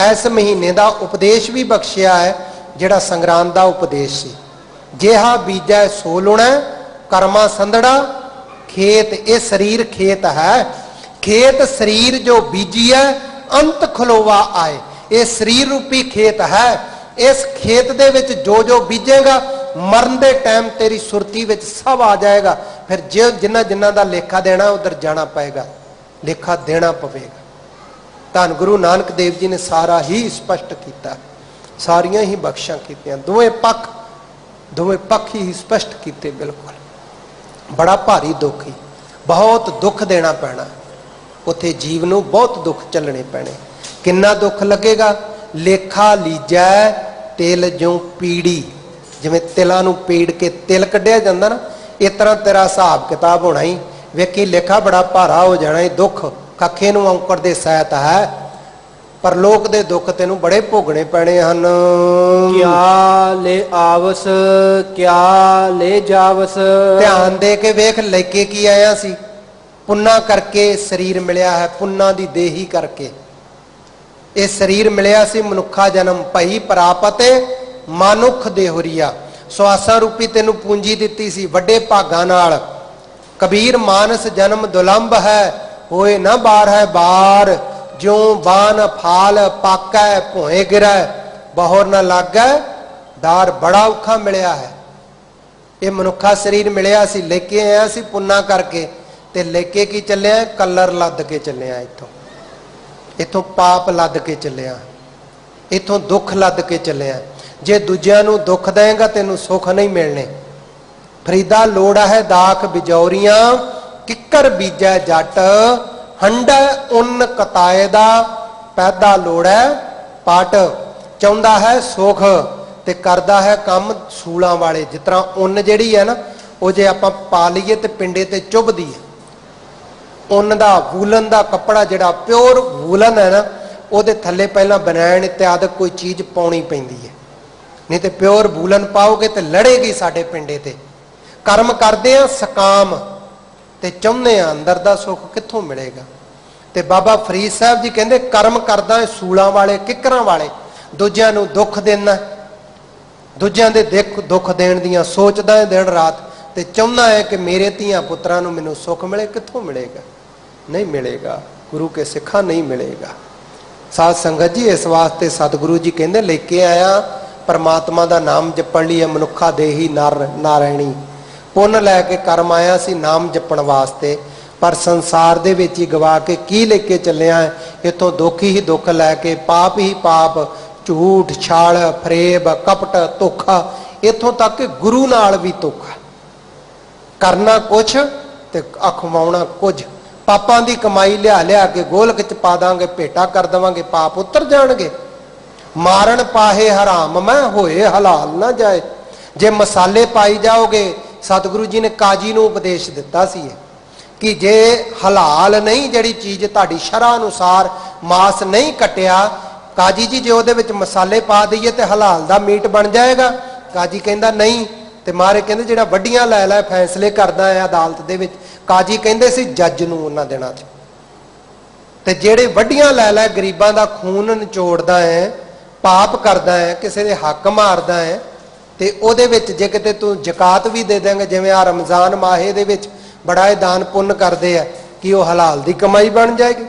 ਇਸ ਮਹੀਨੇ ਦਾ ਉਪਦੇਸ਼ ਵੀ ਬਖਸ਼ਿਆ ਹੈ, ਜਿਹੜਾ ਸੰਗਰਾਂਦ ਦਾ ਉਪਦੇਸ਼ ਸੀ। ਜਿਹਾ ਬੀਜੈ ਸੋ ਲੁਣੈ, ਕਰਮਾ ਸੰਧੜਾ ਖੇਤ। ਇਹ ਸਰੀਰ ਖੇਤ ਹੈ। ਖੇਤ ਸਰੀਰ ਜੋ ਬੀਜੀਐ, ਅੰਤ ਖਲੋਵਾ ਆਏ। ਇਹ ਸਰੀਰ ਰੂਪੀ ਖੇਤ ਹੈ। ਇਸ ਖੇਤ ਦੇ ਵਿੱਚ ਜੋ ਜੋ ਬੀਜੇਗਾ, ਮਰਨ ਦੇ ਟਾਈਮ ਤੇਰੀ ਸੁਰਤੀ ਵਿੱਚ ਸਭ ਆ ਜਾਏਗਾ। ਫਿਰ ਜੇ ਜਿਨ੍ਹਾਂ ਦਾ ਲੇਖਾ ਦੇਣਾ ਉਧਰ ਜਾਣਾ ਪਏਗਾ, ਲੇਖਾ ਦੇਣਾ ਪਵੇਗਾ। ਧੰਨ ਗੁਰੂ ਨਾਨਕ ਦੇਵ ਜੀ ਨੇ ਸਾਰਾ ਹੀ ਸਪਸ਼ਟ ਕੀਤਾ, ਸਾਰੀਆਂ ਹੀ ਬਖਸ਼ਾਂ ਕੀਤੀਆਂ। ਦੋਵੇਂ ਪੱਖ ਹੀ ਸਪਸ਼ਟ ਕੀਤੇ। ਬਿਲਕੁਲ ਬੜਾ ਭਾਰੀ ਦੁੱਖ ਹੀ, ਬਹੁਤ ਦੁੱਖ ਦੇਣਾ ਪੈਣਾ ਉੱਥੇ। ਜੀਵ ਨੂੰ ਬਹੁਤ ਦੁੱਖ ਝੱਲਣੇ ਪੈਣੇ। ਕਿੰਨਾ ਦੁੱਖ ਲੱਗੇਗਾ? ਲੇਖਾ ਲੀਜੈ ਤਿਲ ਜੋ ਪੀੜੀ। ਜਿਵੇਂ ਤਿਲਾਂ ਨੂੰ ਪੀੜ ਕੇ ਤਿਲ ਕੱਢਿਆ ਜਾਂਦਾ ਨਾ, ਇਸ ਤਰ੍ਹਾਂ ਤੇਰਾ ਹਿਸਾਬ ਕਿਤਾਬ ਹੋਣਾ ਹੀ। ਵੇਖੀ ਲੇਖਾ ਬੜਾ ਭਾਰਾ ਹੋ ਜਾਣਾ ਹੈ। ਦੁੱਖ ਕੱਖੇ ਨੂੰ ਔਂਕੜ ਦੇ ਸਹਿਤ ਹੈ, ਪਰ ਲੋਕ ਦੇ ਦੁੱਖ ਤੈਨੂੰ ਬੜੇ ਭੋਗਣੇ ਪੈਣੇ ਹਨ। ਕਿਆ ਲੈ ਆਵਸ ਕਿਆ ਲੈ ਜਾਵਸ। ਧਿਆਨ ਦੇ ਕੇ ਵੇਖ, ਲੈ ਕੇ ਕੀ ਆਇਆ ਸੀ? ਪੁੰਨਾ ਕਰਕੇ ਸਰੀਰ ਮਿਲਿਆ ਹੈ, ਪੁੰਨਾ ਦੀ ਦੇਹੀ ਕਰਕੇ ਇਹ ਸਰੀਰ ਮਿਲਿਆ ਸੀ। ਮਨੁੱਖਾ ਜਨਮ ਭਈ ਪ੍ਰਾਪਤ ਮਾਨੁਖ ਦੇਹੁਰੀਆ। ਸਵਾਸਾਂ ਰੂਪੀ ਤੈਨੂੰ ਪੂੰਜੀ ਦਿੱਤੀ ਸੀ ਵੱਡੇ ਭਾਗਾਂ ਨਾਲ। ਕਬੀਰ ਮਾਨਸ ਜਨਮ ਦੁਲੰਭ ਹੈ, ਹੋਏ ਨਾ ਬਾਰ ਹੈ ਬਾਰ। ਜਿਉ ਬਾਨ ਫਾਲ ਪਾਕੈ ਭੋਏ ਗਿਰੈ, ਬਹੁਰ ਨਾ ਲੱਗੈ ਡਾਰ। ਬੜਾ ਔਖਾ ਮਿਲਿਆ ਹੈ। ਇਹ ਮਨੁੱਖਾ ਸਰੀਰ ਮਿਲਿਆ ਸੀ, ਲੈ ਕੇ ਆਇਆ ਸੀ ਪੁੰਨਾ ਕਰਕੇ। ਤੇ ਲੈ ਕੇ ਕੀ ਚੱਲਿਆ? ਕਲਰ ਲੱਦ ਕੇ ਚੱਲਿਆ। ਇੱਥੋਂ ਪਾਪ ਲੱਦ ਕੇ ਚੱਲਿਆ, ਇੱਥੋਂ ਦੁੱਖ ਲੱਦ ਕੇ ਚੱਲਿਆ। ਜੇ ਦੂਜਿਆਂ ਨੂੰ ਦੁੱਖ ਦੇਂਗਾ ਤੈਨੂੰ ਸੁੱਖ ਨਹੀਂ ਮਿਲਣੇ। ਫਰੀਦਾ ਲੋੜ ਹੈ ਦਾਖ ਬਿਜੌਰੀਆਂ, ਕਿੱਕਰ ਬੀਜੈ ਜੱਟ। ਹੰਡਾ ਉੱਨ ਕਤਾਏ ਦਾ, ਪੈਦਾ ਲੋੜ ਹੈ ਪਟ। ਚਾਹੁੰਦਾ ਹੈ ਸੁੱਖ ਤੇ ਕਰਦਾ ਹੈ ਕੰਮ ਸੂਲਾਂ ਵਾਲੇ। ਜਿਸ ਤਰ੍ਹਾਂ ਉੱਨ ਜਿਹੜੀ ਹੈ ਨਾ, ਉਹ ਜੇ ਆਪਾਂ ਪਾ ਲਈਏ ਤੇ ਪਿੰਡੇ ਤੇ ਚੁੱਭਦੀ ਹੈ। ਉੱਨ ਦਾ, ਵੂਲਨ ਦਾ ਕੱਪੜਾ ਜਿਹੜਾ ਪਿਓਰ ਵੂਲਨ ਹੈ ਨਾ, ਉਹਦੇ ਥੱਲੇ ਪਹਿਲਾਂ ਬਨੈਣ ਇਤਿਆਦਿਕ ਕੋਈ ਚੀਜ਼ ਪਾਉਣੀ ਪੈਂਦੀ ਹੈ, ਨਹੀਂ ਤੇ ਪਿਓਰ ਵੂਲਨ ਪਾਓਗੇ ਤੇ ਲੜੇਗੀ ਸਾਡੇ ਪਿੰਡੇ ਤੇ। ਕਰਮ ਕਰਦੇ ਆ ਸਕਾਮ ਤੇ ਚਾਹੁੰਦੇ ਆ ਅੰਦਰ ਦਾ ਸੁੱਖ, ਕਿੱਥੋਂ ਮਿਲੇਗਾ? ਤੇ ਬਾਬਾ ਫਰੀਦ ਸਾਹਿਬ ਜੀ ਕਹਿੰਦੇ, ਕਰਮ ਕਰਦਾ ਸੂਲਾਂ ਵਾਲੇ, ਕਿੱਕਰਾਂ ਵਾਲੇ। ਦੂਜਿਆਂ ਨੂੰ ਦੁੱਖ ਦੇਣਾ, ਦੂਜਿਆਂ ਦੇ ਦੁੱਖ ਦੇਣ ਦੀਆਂ ਸੋਚਦਾ ਹੈ ਦਿਨ ਰਾਤ, ਤੇ ਚਾਹੁੰਦਾ ਹੈ ਕਿ ਮੇਰੇ ਧੀਆਂ ਪੁੱਤਰਾਂ ਨੂੰ ਮੈਨੂੰ ਸੁੱਖ ਮਿਲੇ। ਕਿੱਥੋਂ ਮਿਲੇਗਾ? ਨਹੀਂ ਮਿਲੇਗਾ। ਗੁਰੂ ਕੇ ਸਿੱਖਾਂ ਨਹੀਂ ਮਿਲੇਗਾ। ਸਾਧ ਸੰਗਤ ਜੀ, ਇਸ ਵਾਸਤੇ ਸਤਿਗੁਰੂ ਜੀ ਕਹਿੰਦੇ, ਲੈ ਕੇ ਆਇਆ परमात्मा का नाम जपण लई मनुखा देही नर नारायणी पुन लैके कर्म आया सी नाम जपण वास्ते, पर संसार दे विच ही गवा के की लेके चलिया है। इतों दुख ही दुख लैके पाप ही पाप, झूठ छाल फरेब कपट धोखा, इतों तक कि गुरु नाल भी धोखा, करना कुछ ते अखवाउणा कुछ। पापां दी कमाई लिया लिया के गोलक च पा दांगे, भेटा कर देवांगे, पाप उतर जाणगे। मारन पाहे हराम मैं होए हलाल ना जाए। जे मसाले पाई जाओगे, सतगुरु जी ने काजी नूं उपदेश दिता सी कि जे हलाल नहीं जिहड़ी चीज़ तुहाडी शरह अनुसार मास नहीं कटिया, काजी जी जे उहदे विच मसाले पा दईए तो हलाल दा मीट बन जाएगा। काजी कहंदा नहीं, ते मारे कहंदे जिहड़ा वड्डियां लै लै फैसले करदा है अदालत दे विच, काजी कहंदे सी जज नूं उन्हां दिनां च, ते जिहड़े वड्डियां लै लै गरीबां दा खून निचोड़दा है, पाप करदा है, किसी दे हक मारदा है, ते ओहदे विच जे किते तू जकात भी दे देंगे, जिवें आ रमजान माहे दे विच बड़ा दान पुण्य करते हैं, कि वह हलाल की कमाई बन जाएगी?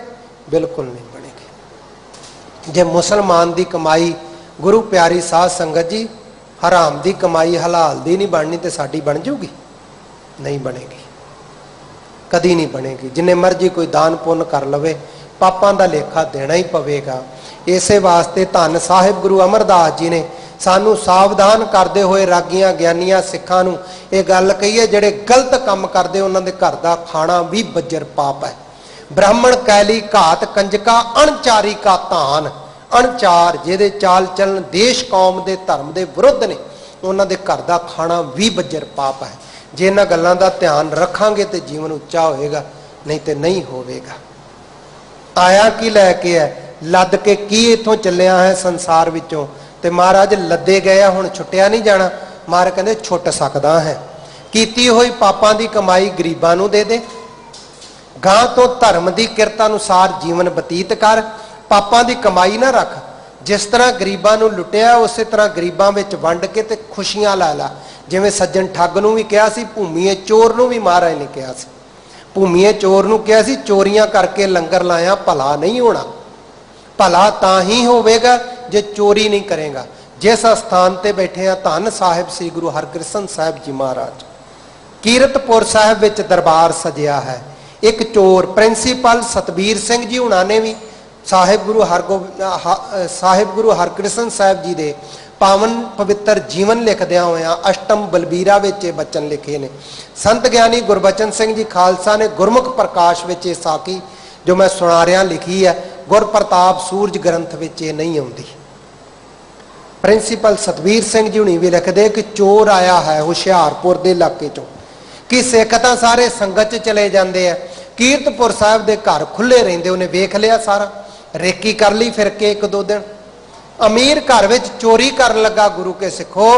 बिल्कुल नहीं बनेगी। जे मुसलमान की कमाई गुरु प्यारी साध संगत जी हराम की कमाई हलाल की नहीं बननी, तो साड़ी बन जाऊगी? नहीं बनेगी, कदी नहीं बनेगी। जिन्ने मर्जी कोई दान पुण्य कर लवे, पापां दा लेखा देना ही पवेगा। इसे वास्ते धन साहिब गुरु अमरदास जी ने सानू सावधान करते हुए रागियां ज्ञानियां सिखां नूं ये गल कही है, जिहड़े गलत काम करते उन्हां दे घर दा खाना भी बज्जर पाप है। ब्राह्मण कैली घात कंजका अणचारी का धान, अणचार जिहदे चाल चलन देश कौम दे धर्म दे विरुद्ध ने, उन्हां दे घर दा खाना भी बज्जर पाप है। जे इन्हां गल्लां दा ध्यान रखांगे तो जीवन उच्चा होएगा, नहीं तो नहीं होवेगा। आया की लैके है, लद के की इथों चलिया है संसार विचों, ते महाराज लदे गए हुण छुट्टिया नहीं जाना। महाराज कहते छुट सकदा है, कीती हुई पापां दी कमाई गरीबां नूं दे दे, गां तो धर्म की किरत अनुसार जीवन बतीत कर, पापां दी कमाई ना रख। जिस तरह गरीबां नूं लुटिया उस तरह गरीबां विच वंड के ते खुशियां लै ला। जिवें सज्जन ठग नूं भी कहा सी, भूमीए चोर नूं भी महाराज ने कहा सी, भूमीए चोर नूं कहा सी चोरियां करके लंगर लाया भला नहीं होना, भला तां ही होवेगा जे चोरी नहीं करेगा। जिस स्थान ते बैठे हैं धन साहिब श्री गुरु हरकृष्ण साहिब जी महाराज, कीरतपुर साहिब विच दरबार सजिया है। एक चोर प्रिंसीपल सतबीर सिंह जी हुणा ने भी साहिब गुरु हरकृष्ण साहिब जी दे पावन पवित्र जीवन लिखदिया होया अष्टम बलबीरा विच बचन लिखे ने। संत ज्ञानी गुरबचन सिंह जी खालसा ने गुरमुख प्रकाश विच साखी जो मैं सुना रहा लिखी है, गुर प्रताप सूरज ग्रंथ विच नहीं आउंदी। प्रिंसीपल सतबीर सिंह जी हुणी भी लिखदे कि चोर आया है हुशियारपुर के इलाके चों, कि सिख तां सारे संगत च चले जाते हैं, कीरतपुर साहिब के घर खुले रहिंदे, उन्हें वेख लिया सारा, रेकी कर ली फिर के एक दो दिन। अमीर घर विच चोरी करन लगा, गुरु के सिखो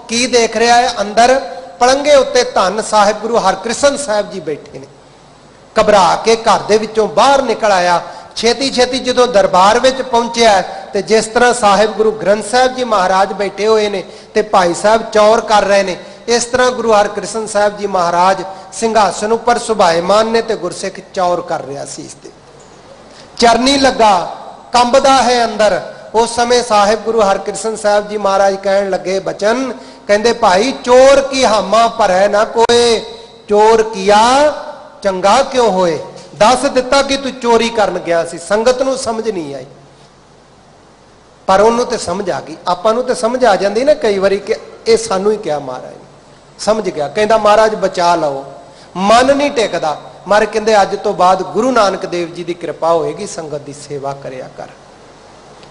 की देख रहा है, अंदर पलंगे उत्ते धन साहिब गुरु हरकृष्ण साहिब जी बैठे ने। घबरा के घर दे विचों बाहर निकल आया, छेती छेती जो दरबार विच पहुंचा तो जिस तरह साहिब गुरु ग्रंथ साहिब जी महाराज बैठे हुए ने ते भाई साहब चौर कर रहे हैं, इस तरह गुरु हरकृष्ण साहिब जी महाराज सिंघासन उपर सुभाएमान ने ते गुरसिख चौर कर रहा सी। इसते चरनी लगा, कंबदा है अंदर। उस समय साहिब गुरु हरकृष्ण साहिब जी महाराज कहन लगे बचन, कहते भाई चोर की हामा भरै ना कोई, चोर किया चंगा क्यों होए। दस दिता कि तू चोरी करन गया सी। संगत नूं समझ नहीं आई, पर उन्होंने तो समझ आ गई। आपां नूं तो समझ आ जाती ना कई बारी कि यह सानू ही क्या महाराज ने समझ गया। कहता महाराज बचा लो, मन नहीं टेकदा। महाराज कहते अज तो बाद गुरु नानक देव जी की कृपा होएगी, संगत की सेवा करिया कर।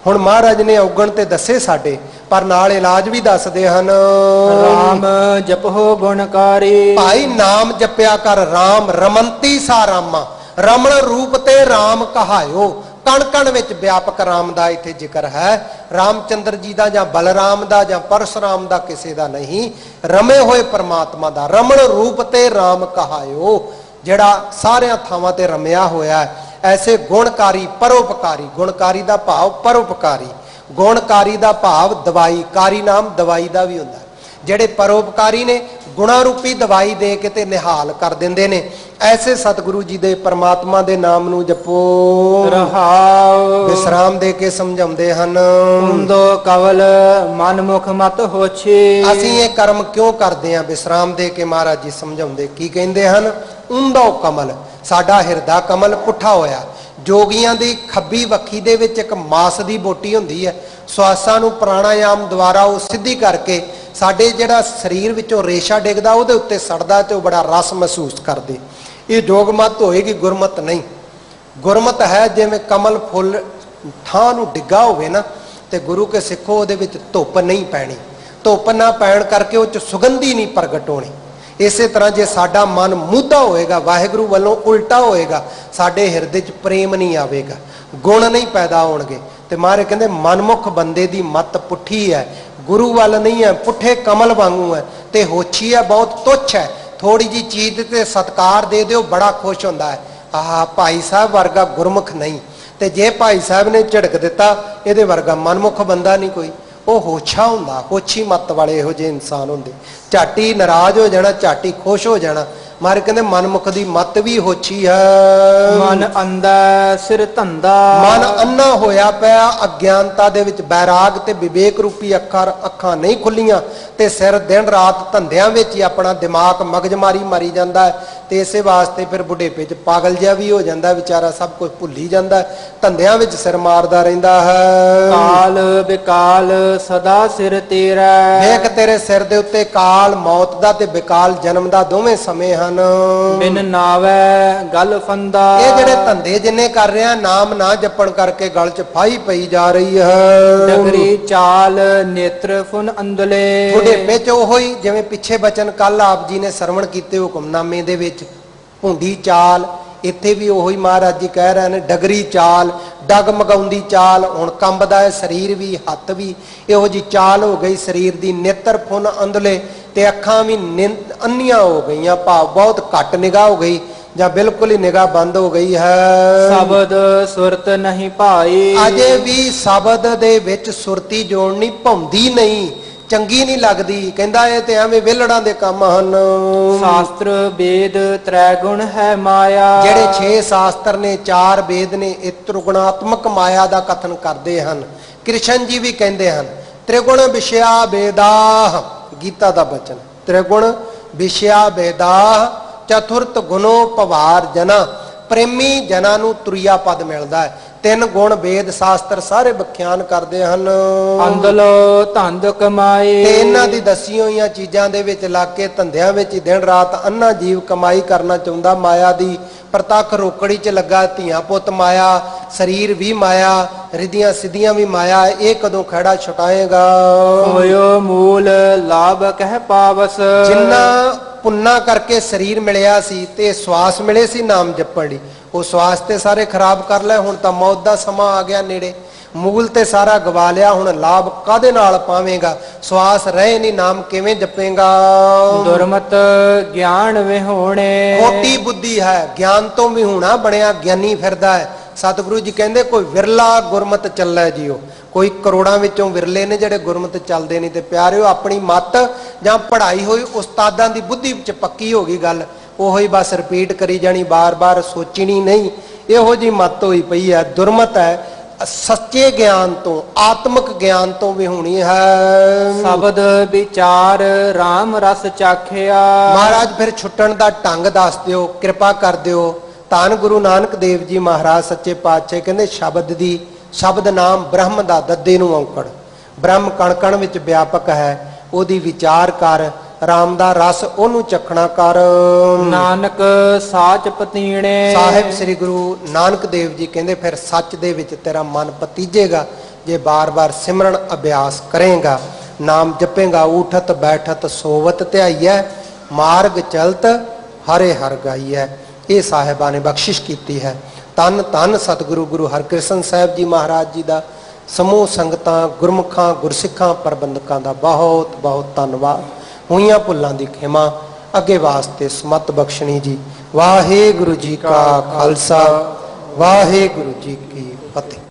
हुण महाराज ने औगण ते दसे साडे, पर नाल इलाज भी दसदे हन। राम जपो गुणकारी, भाई नाम जपिया कर। राम रमंती सा रामा, रमण रूप ते राम कहायो। कण कण विच व्यापक राम दा इत्थे जिक्र है। रामचंद्र जी दा जां बलराम दा जां परशुराम दा किसे दा नहीं, रमे होए परमात्मा दा। रमण रूप ते राम कहायो, जिहड़ा सारियां थावां ते रमिया होया है। ऐसे गुणकारी परोपकारी, गुणकारी दा भाव परोपकारी, गुणकारी दा भाव दवाई, कारी नाम दवाई दा भी हुंदा है। जिहड़े परोपकारी ने ਗੁਣਾ ਰੂਪੀ ਦਵਾਈ ਦੇ ਕੇ ਤੇ ਨਿਹਾਲ ਕਰ ਦਿੰਦੇ ਨੇ। ਐਸੇ ਸਤਿਗੁਰੂ ਜੀ ਦੇ ਪਰਮਾਤਮਾ ਦੇ ਨਾਮ ਨੂੰ ਜਪੋ ਰਹਾਉ। ਵਿਸਰਾਮ ਦੇ ਕੇ ਸਮਝਾਉਂਦੇ ਹਨ। ਕੁੰਦੋ ਕਵਲ ਮਨ ਮੁਖ ਮਤ ਹੋਛੇ। ਅਸੀਂ ਇਹ ਕਰਮ ਕਿਉਂ ਕਰਦੇ ਹਾਂ? ਵਿਸਰਾਮ ਦੇ ਕੇ ਮਹਾਰਾਜ ਜੀ ਸਮਝਾਉਂਦੇ ਕੀ ਕਹਿੰਦੇ ਹਨ? ਉਂਦੋ ਕਮਲ, ਸਾਡਾ ਹਿਰਦਾ ਕਮਲ ਪੁੱਠਾ ਹੋਇਆ। ਜੋਗੀਆਂ ਦੀ ਖੱਬੀ ਵੱਖੀ ਦੇ ਵਿੱਚ ਇੱਕ ਮਾਸ ਦੀ ਬੋਟੀ ਹੁੰਦੀ ਹੈ। ਸਵਾਸਾਂ ਨੂੰ ਪ੍ਰਾਣਾਯਾਮ ਦੁਆਰਾ ਉਹ ਸਿੱਧੀ ਕਰਕੇ ਸਾਡੇ ਜਿਹੜਾ ਸਰੀਰ ਵਿੱਚੋਂ ਰੇਸ਼ਾ ਡਿੱਗਦਾ ਉਹਦੇ ਉੱਤੇ ਸੜਦਾ ਤੇ ਉਹ ਬੜਾ ਰਸ ਮਹਿਸੂਸ ਕਰਦੇ। ਇਹ ਜੋਗਮਤ ਹੋਏਗੀ, ਗੁਰਮਤ ਨਹੀਂ। ਗੁਰਮਤ ਹੈ ਜਿਵੇਂ ਕਮਲ ਫੁੱਲ ਥਾਂ ਨੂੰ ਡਿੱਗਾ ਹੋਵੇ ਨਾ, ਤੇ ਗੁਰੂ ਕੇ ਸਿੱਖੋ ਉਹਦੇ ਵਿੱਚ ਧੁੱਪ ਨਹੀਂ ਪੈਣੀ। ਧੁੱਪ ਨਾ ਪੈਣ ਕਰਕੇ ਉਹ 'ਚ ਸੁਗੰਧੀ ਨਹੀਂ ਪ੍ਰਗਟ ਹੋਣੀ। ਇਸੇ ਤਰ੍ਹਾਂ ਜੇ ਸਾਡਾ ਮਨ ਮੁੱਧਾ ਹੋਏਗਾ, ਵਾਹਿਗੁਰੂ ਵੱਲੋਂ ਉਲਟਾ ਹੋਏਗਾ, ਸਾਡੇ ਹਿਰਦੇ 'ਚ ਪ੍ਰੇਮ ਨਹੀਂ ਆਵੇਗਾ, ਗੁਣ ਨਹੀਂ ਪੈਦਾ ਹੋਣਗੇ। ਤੇ ਮਹਾਰਾਜ ਕਹਿੰਦੇ ਮਨਮੁਖ ਬੰਦੇ ਦੀ ਮੱਤ ਪੁੱਠੀ ਹੈ, ਗੁਰੂ ਵੱਲ ਨਹੀਂ ਹੈ, ਪੁੱਠੇ ਕਮਲ ਵਾਂਗੂ ਹੈ ਤੇ ਹੋਛੀ ਹੈ, ਬਹੁਤ ਤੁੱਛ ਹੈ। ਥੋੜੀ ਜੀ ਚੀਜ਼ ਤੇ ਸਤਕਾਰ ਦੇ ਦਿਓ, ਬੜਾ ਖੁਸ਼ ਹੁੰਦਾ ਹੈ। ਆਹ ਭਾਈ ਸਾਹਿਬ ਵਰਗਾ ਗੁਰਮੁਖ ਨਹੀਂ। ਤੇ ਜੇ ਭਾਈ ਸਾਹਿਬ ਨੇ ਝਿੜਕ ਦਿੱਤਾ, ਇਹਦੇ ਵਰਗਾ ਮਨਮੁਖ ਬੰਦਾ ਨਹੀਂ ਕੋਈ। ਉਹ ਹੋਛਾ ਹੁੰਦਾ, ਹੋਛੀ ਮੱਤ ਵਾਲੇ ਇਹੋ ਜਿਹੇ ਇਨਸਾਨ ਹੁੰਦੇ। ਝਾਟੀ ਨਾਰਾਜ਼ ਹੋ ਜਾਣਾ, ਝਾਟੀ ਖੁਸ਼ ਹੋ ਜਾਣਾ। ਮਾਰੇ ਕਹਿੰਦੇ ਮਨਮੁਖ ਦੀ ਮੱਤ ਵੀ ਹੋਛੀ ਹੈ। ਮਨ ਅੰਧਾ ਸਿਰ ਧੰਦਾ, ਮਨ ਅੰਨਾ ਹੋਇਆ ਪਿਆ ਅਗਿਆਨਤਾ ਦੇ ਵਿੱਚ। ਬੈਰਾਗ ਤੇ ਵਿਵੇਕ ਰੂਪੀ ਅੱਖਾਂ ਨਹੀਂ ਖੁੱਲੀਆਂ ਤੇ ਸਿਰ ਦਿਨ ਰਾਤ ਧੰਦਿਆਂ ਵਿੱਚ ਹੀ ਆਪਣਾ ਦਿਮਾਗ ਮਗਜਮਾਰੀ ਮਾਰੀ ਜਾਂਦਾ ਹੈ। ਤੇ ਇਸੇ ਵਾਸਤੇ ਫਿਰ ਬੁਢੇਪੇ 'ਚ ਪਾਗਲ ਜਿਹਾ ਵੀ ਹੋ ਜਾਂਦਾ ਵਿਚਾਰਾ, ਸਭ ਕੁਝ ਭੁੱਲੀ ਜਾਂਦਾ, ਧੰਦਿਆਂ ਵਿੱਚ ਸਿਰ ਮਾਰਦਾ ਰਹਿੰਦਾ ਹੈ। ਕਾਲ ਵਿਕਾਲ ਸਦਾ ਸਿਰ ਤੇਰਾ, ਵੇਖ ਤੇਰੇ ਸਿਰ ਦੇ ਉੱਤੇ ਕਾਲ ਮੌਤ ਦਾ ਤੇ ਵਿਕਾਲ ਜਨਮ ਦਾ ਦੋਵੇਂ ਸਮੇਂ ਹਨ। ਬਿਨ ਨਾਵੈ ਗਲ ਫੰਦਾ, ਇਹ ਜਿਹੜੇ ਧੰਦੇ ਜਿੰਨੇ ਕਰ ਰਿਹਾ ਨਾਮ ਨਾ ਜਪਣ ਕਰਕੇ ਗਲ 'ਚ ਫਾਈ ਪਈ ਜਾ ਰਹੀ ਹੈ। ਡਗਰੀ ਚਾਲ ਨੇਤਰ ਫੁਨ ਅੰਦਲੇ, ਬੁਢੇਪੇ 'ਚ ਉਹੋ ਹੀ ਜਿਵੇਂ ਪਿੱਛੇ ਬਚਨ ਕੱਲ ਆਪ ਜੀ ਨੇ ਸਰਵਣ ਕੀਤੇ ਹੁਕਮਨਾਮੇ ਦੇ ਵਿੱਚ, ਭੁੰਡੀ ਚਾਲ। ਇੱਥੇ ਵੀ ਉਹੀ ਮਹਾਰਾਜ ਜੀ ਕਹਿ ਰਹੇ ਨੇ, ਡਗਰੀ ਚਾਲ, ਡਗਮਗਾਉਂਦੀ ਚਾਲ। ਹੁਣ ਕੰਬਦਾ ਹੈ ਸਰੀਰ ਵੀ, ਹੱਥ ਵੀ, ਇਹੋ ਜੀ ਚਾਲ ਹੋ ਗਈ ਸਰੀਰ ਦੀ। ਨੇਤਰ ਫੁਨ ਅੰਦਲੇ, ਤੇ ਅੱਖਾਂ ਵੀ ਅੰਨੀਆਂ ਹੋ ਗਈਆਂ, ਭਾਵ ਬਹੁਤ ਘੱਟ ਨਿਗਾਹ ਹੋ ਗਈ ਜਾਂ ਬਿਲਕੁਲ ਹੀ ਨਿਗਾਹ ਬੰਦ ਹੋ ਗਈ ਹੈ। ਸ਼ਬਦ ਸੁਰਤ ਨਹੀਂ ਭਾਈ, ਅਜੇ ਵੀ ਸ਼ਬਦ ਦੇ ਵਿੱਚ ਸੁਰਤੀ ਜੋੜਨੀ ਭਾਉਂਦੀ ਨਹੀਂ, ਚੰਗੀ ਨਹੀਂ ਲੱਗਦੀ। ਕਹਿੰਦਾ ਇਹ ਤੇ ਐਵੇਂ ਵਿਹਲੜਾਂ ਦੇ ਕੰਮ ਹਨ। ਸ਼ਾਸਤਰ ਵੇਦ ਤ੍ਰੈ ਗੁਣ ਹੈ ਮਾਇਆ, ਜਿਹੜੇ 6 ਸ਼ਾਸਤਰ ਨੇ, 4 ਵੇਦ ਨੇ, ਇਹ ਤ੍ਰਿਗੁਣਾਤਮਕ ਮਾਇਆ ਦਾ ਕਥਨ ਕਰਦੇ ਹਨ। ਕ੍ਰਿਸ਼ਨ ਜੀ ਵੀ ਕਹਿੰਦੇ ਹਨ ਤ੍ਰਿਗੁਣ ਵਿਸ਼ਿਆ ਵੇਦਾਹ, ਗੀਤਾ ਦਾ ਬਚਨ, ਤ੍ਰਿਗੁਣ ਵਿਸ਼ਿਆ ਵੇਦਾਹ ਚਤੁਰਤ ਗੁਣੋ ਪਵਾਰ ਜਨਾ। ਪ੍ਰੇਮੀ ਜਨਾਂ ਨੂੰ ਤੁਰਿਆ ਪਦ ਮਿਲਦਾ ਹੈ। 3 ਗੁਣ ਵੇਦ ਸ਼ਾਸਤਰ ਸਾਰੇ ਵਿਖਿਆਨ ਕਰਦੇ ਹਨ। ਅੰਦਲੋ ਧੰਦ ਕਮਾਏ, ਤੇ ਇਹਨਾਂ ਦੀ ਦੱਸੀ ਹੋਈਆਂ ਚੀਜ਼ਾਂ ਦੇ ਵਿੱਚ ਲੱਗ ਕੇ ਧੰਦਿਆਂ ਵਿੱਚ ਦਿਨ ਰਾਤ ਅੰਨਾ ਜੀਵ ਕਮਾਈ ਕਰਨਾ ਚਾਹੁੰਦਾ। ਮਾਇਆ ਦੀ ਪ੍ਰਤੱਖ ਰੋਕੜੀ 'ਚ ਲੱਗਾ, ਧੀਆਂ ਪੁੱਤ ਮਾਇਆ, ਸਰੀਰ ਵੀ ਮਾਇਆ, ਰਿੱਧੀਆਂ ਸਿੱਧੀਆਂ ਵੀ ਮਾਇਆ। ਇਹ ਕਦੋਂ ਖੜਾ ਛੁਟਾਏਗਾ? ਹੋਇਓ ਮੂਲ ਲਾਭ ਕਹਿ ਪਾਵਸ, ਜਿੰਨਾ ਪੁੰਨਾ ਕਰਕੇ ਸਰੀਰ ਮਿਲਿਆ ਸੀ ਤੇ ਸਵਾਸ ਮਿਲੇ ਸੀ ਨਾਮ ਜਪਣ ਲਈ, ਉਹ ਸਵਾਸ ਤੇ ਸਾਰੇ ਖਰਾਬ ਕਰ ਲੈ। ਹੁਣ ਤਾਂ ਮੌਤ ਦਾ ਸਮਾਂ ਆ ਗਿਆ ਨੇੜੇ, ਮੂਲ ਤੇ ਸਾਰਾ ਗਵਾ ਲਿਆ, ਹੁਣ ਲਾਭ ਕਾਹਦੇ ਨਾਲ ਪਾਵੇਂਗਾ? ਸਵਾਸ ਰਹੇ ਨਹੀਂ, ਨਾਮ ਕਿਵੇਂ ਜਪੇਗਾ? ਦੁਰਮਤ ਗਿਆਨ ਵਿਹੋਣੇ, ਖੋਟੀ ਬੁੱਧੀ ਹੈ, ਗਿਆਨ ਤੋਂ ਵਿਹੂਣਾ ਬਣਿਆ ਗਿਆਨੀ ਫਿਰਦਾ ਹੈ। ਸਤਿਗੁਰੂ ਜੀ ਕਹਿੰਦੇ ਕੋਈ ਵਿਰਲਾ ਗੁਰਮਤ ਚੱਲੇ ਜੀਓ, ਕੋਈ ਕਰੋੜਾਂ ਵਿੱਚੋਂ ਵਿਰਲੇ ਨੇ ਜਿਹੜੇ ਗੁਰਮਤ ਚੱਲਦੇ ਨਹੀਂ। ਤੇ ਪਿਆਰਿਓ, ਆਪਣੀ ਮੱਤ ਜਾਂ ਪੜ੍ਹਾਈ ਹੋਈ ਉਸਤਾਦਾਂ ਦੀ ਬੁੱਧੀ ਵਿੱਚ ਪੱਕੀ ਹੋ ਗਈ ਗੱਲ, ਉਹੋ ਹੀ ਬਸ ਰਿਪੀਟ ਕਰੀ ਜਾਣੀ, ਬਾਰ-ਬਾਰ ਸੋਚਣੀ ਨਹੀਂ। ਇਹੋ ਜੀ ਮੱਤ ਹੋਈ ਪਈ ਹੈ, ਦੁਰਮਤ ਹੈ। ਸੱਚੇ ਗਿਆਨ ਤੋਂ, ਆਤਮਿਕ ਗਿਆਨ ਤੋਂ ਵੀ ਹੋਣੀ ਹੈ। ਸ਼ਬਦ ਵਿਚਾਰ RAM ਰਸ ਚਾਖਿਆ, ਮਹਾਰਾਜ ਫਿਰ ਛੁੱਟਣ ਦਾ ਢੰਗ ਦੱਸ ਦਿਓ, ਕਿਰਪਾ ਕਰ ਦਿਓ। ਧੰਨ ਗੁਰੂ ਨਾਨਕ ਦੇਵ ਜੀ ਮਹਾਰਾਜ ਸੱਚੇ ਪਾਤਸ਼ਾਹ ਕਹਿੰਦੇ ਸ਼ਬਦ ਦੀ, ਸ਼ਬਦ ਨਾਮ ਬ੍ਰਹਮ ਦਾ, ਦੱਦੇ ਨੂੰ ਔਂਕੜ, ਬ੍ਰਹਮ ਕਣ ਕਣ ਵਿੱਚ ਵਿਆਪਕ ਹੈ, ਉਹਦੀ ਵਿਚਾਰ ਕਰ। ਰਾਮ ਦਾ ਰਸ ਉਹਨੂੰ ਚਖਣਾ ਕਰ। ਨਾਨਕ ਸਾਚ ਪਤੀਣੇ, ਸਾਹਿਬ ਸ੍ਰੀ ਗੁਰੂ ਨਾਨਕ ਦੇਵ ਜੀ ਕਹਿੰਦੇ ਫਿਰ ਸੱਚ ਦੇ ਵਿੱਚ ਤੇਰਾ ਮਨ ਪਤੀਜੇਗਾ ਜੇ ਬਾਰ-ਬਾਰ ਸਿਮਰਨ ਅਭਿਆਸ ਕਰੇਗਾ, ਨਾਮ ਜਪੇਗਾ। ਉਠਤ ਬੈਠਤ ਸੋਵਤ ਧਿਆਈਐ, ਮਾਰਗ ਚਲਤ ਹਰੇ ਹਰ ਗਾਈਐ। ਇਹ ਸਾਹਿਬਾਂ ਨੇ ਬਖਸ਼ਿਸ਼ ਕੀਤੀ ਹੈ। ਧੰਨ ਧੰਨ ਸਤਿਗੁਰੂ ਗੁਰੂ ਹਰਕ੍ਰਿਸ਼ਨ ਸਾਹਿਬ ਜੀ ਮਹਾਰਾਜ ਜੀ ਦਾ, ਸਮੂਹ ਸੰਗਤਾਂ, ਗੁਰਮੁਖਾਂ, ਗੁਰਸਿੱਖਾਂ, ਪ੍ਰਬੰਧਕਾਂ ਦਾ ਬਹੁਤ ਬਹੁਤ ਧੰਨਵਾਦ। ਹੋਈਆਂ ਭੁੱਲਾਂ ਦੀ ਖਿਮਾ, ਅੱਗੇ ਵਾਸਤੇ ਸਮਤ ਬਖਸ਼ਣੀ ਜੀ। ਵਾਹਿਗੁਰੂ ਜੀ ਕਾ ਖਾਲਸਾ, ਵਾਹਿਗੁਰੂ ਜੀ ਕੀ ਫਤਿਹ।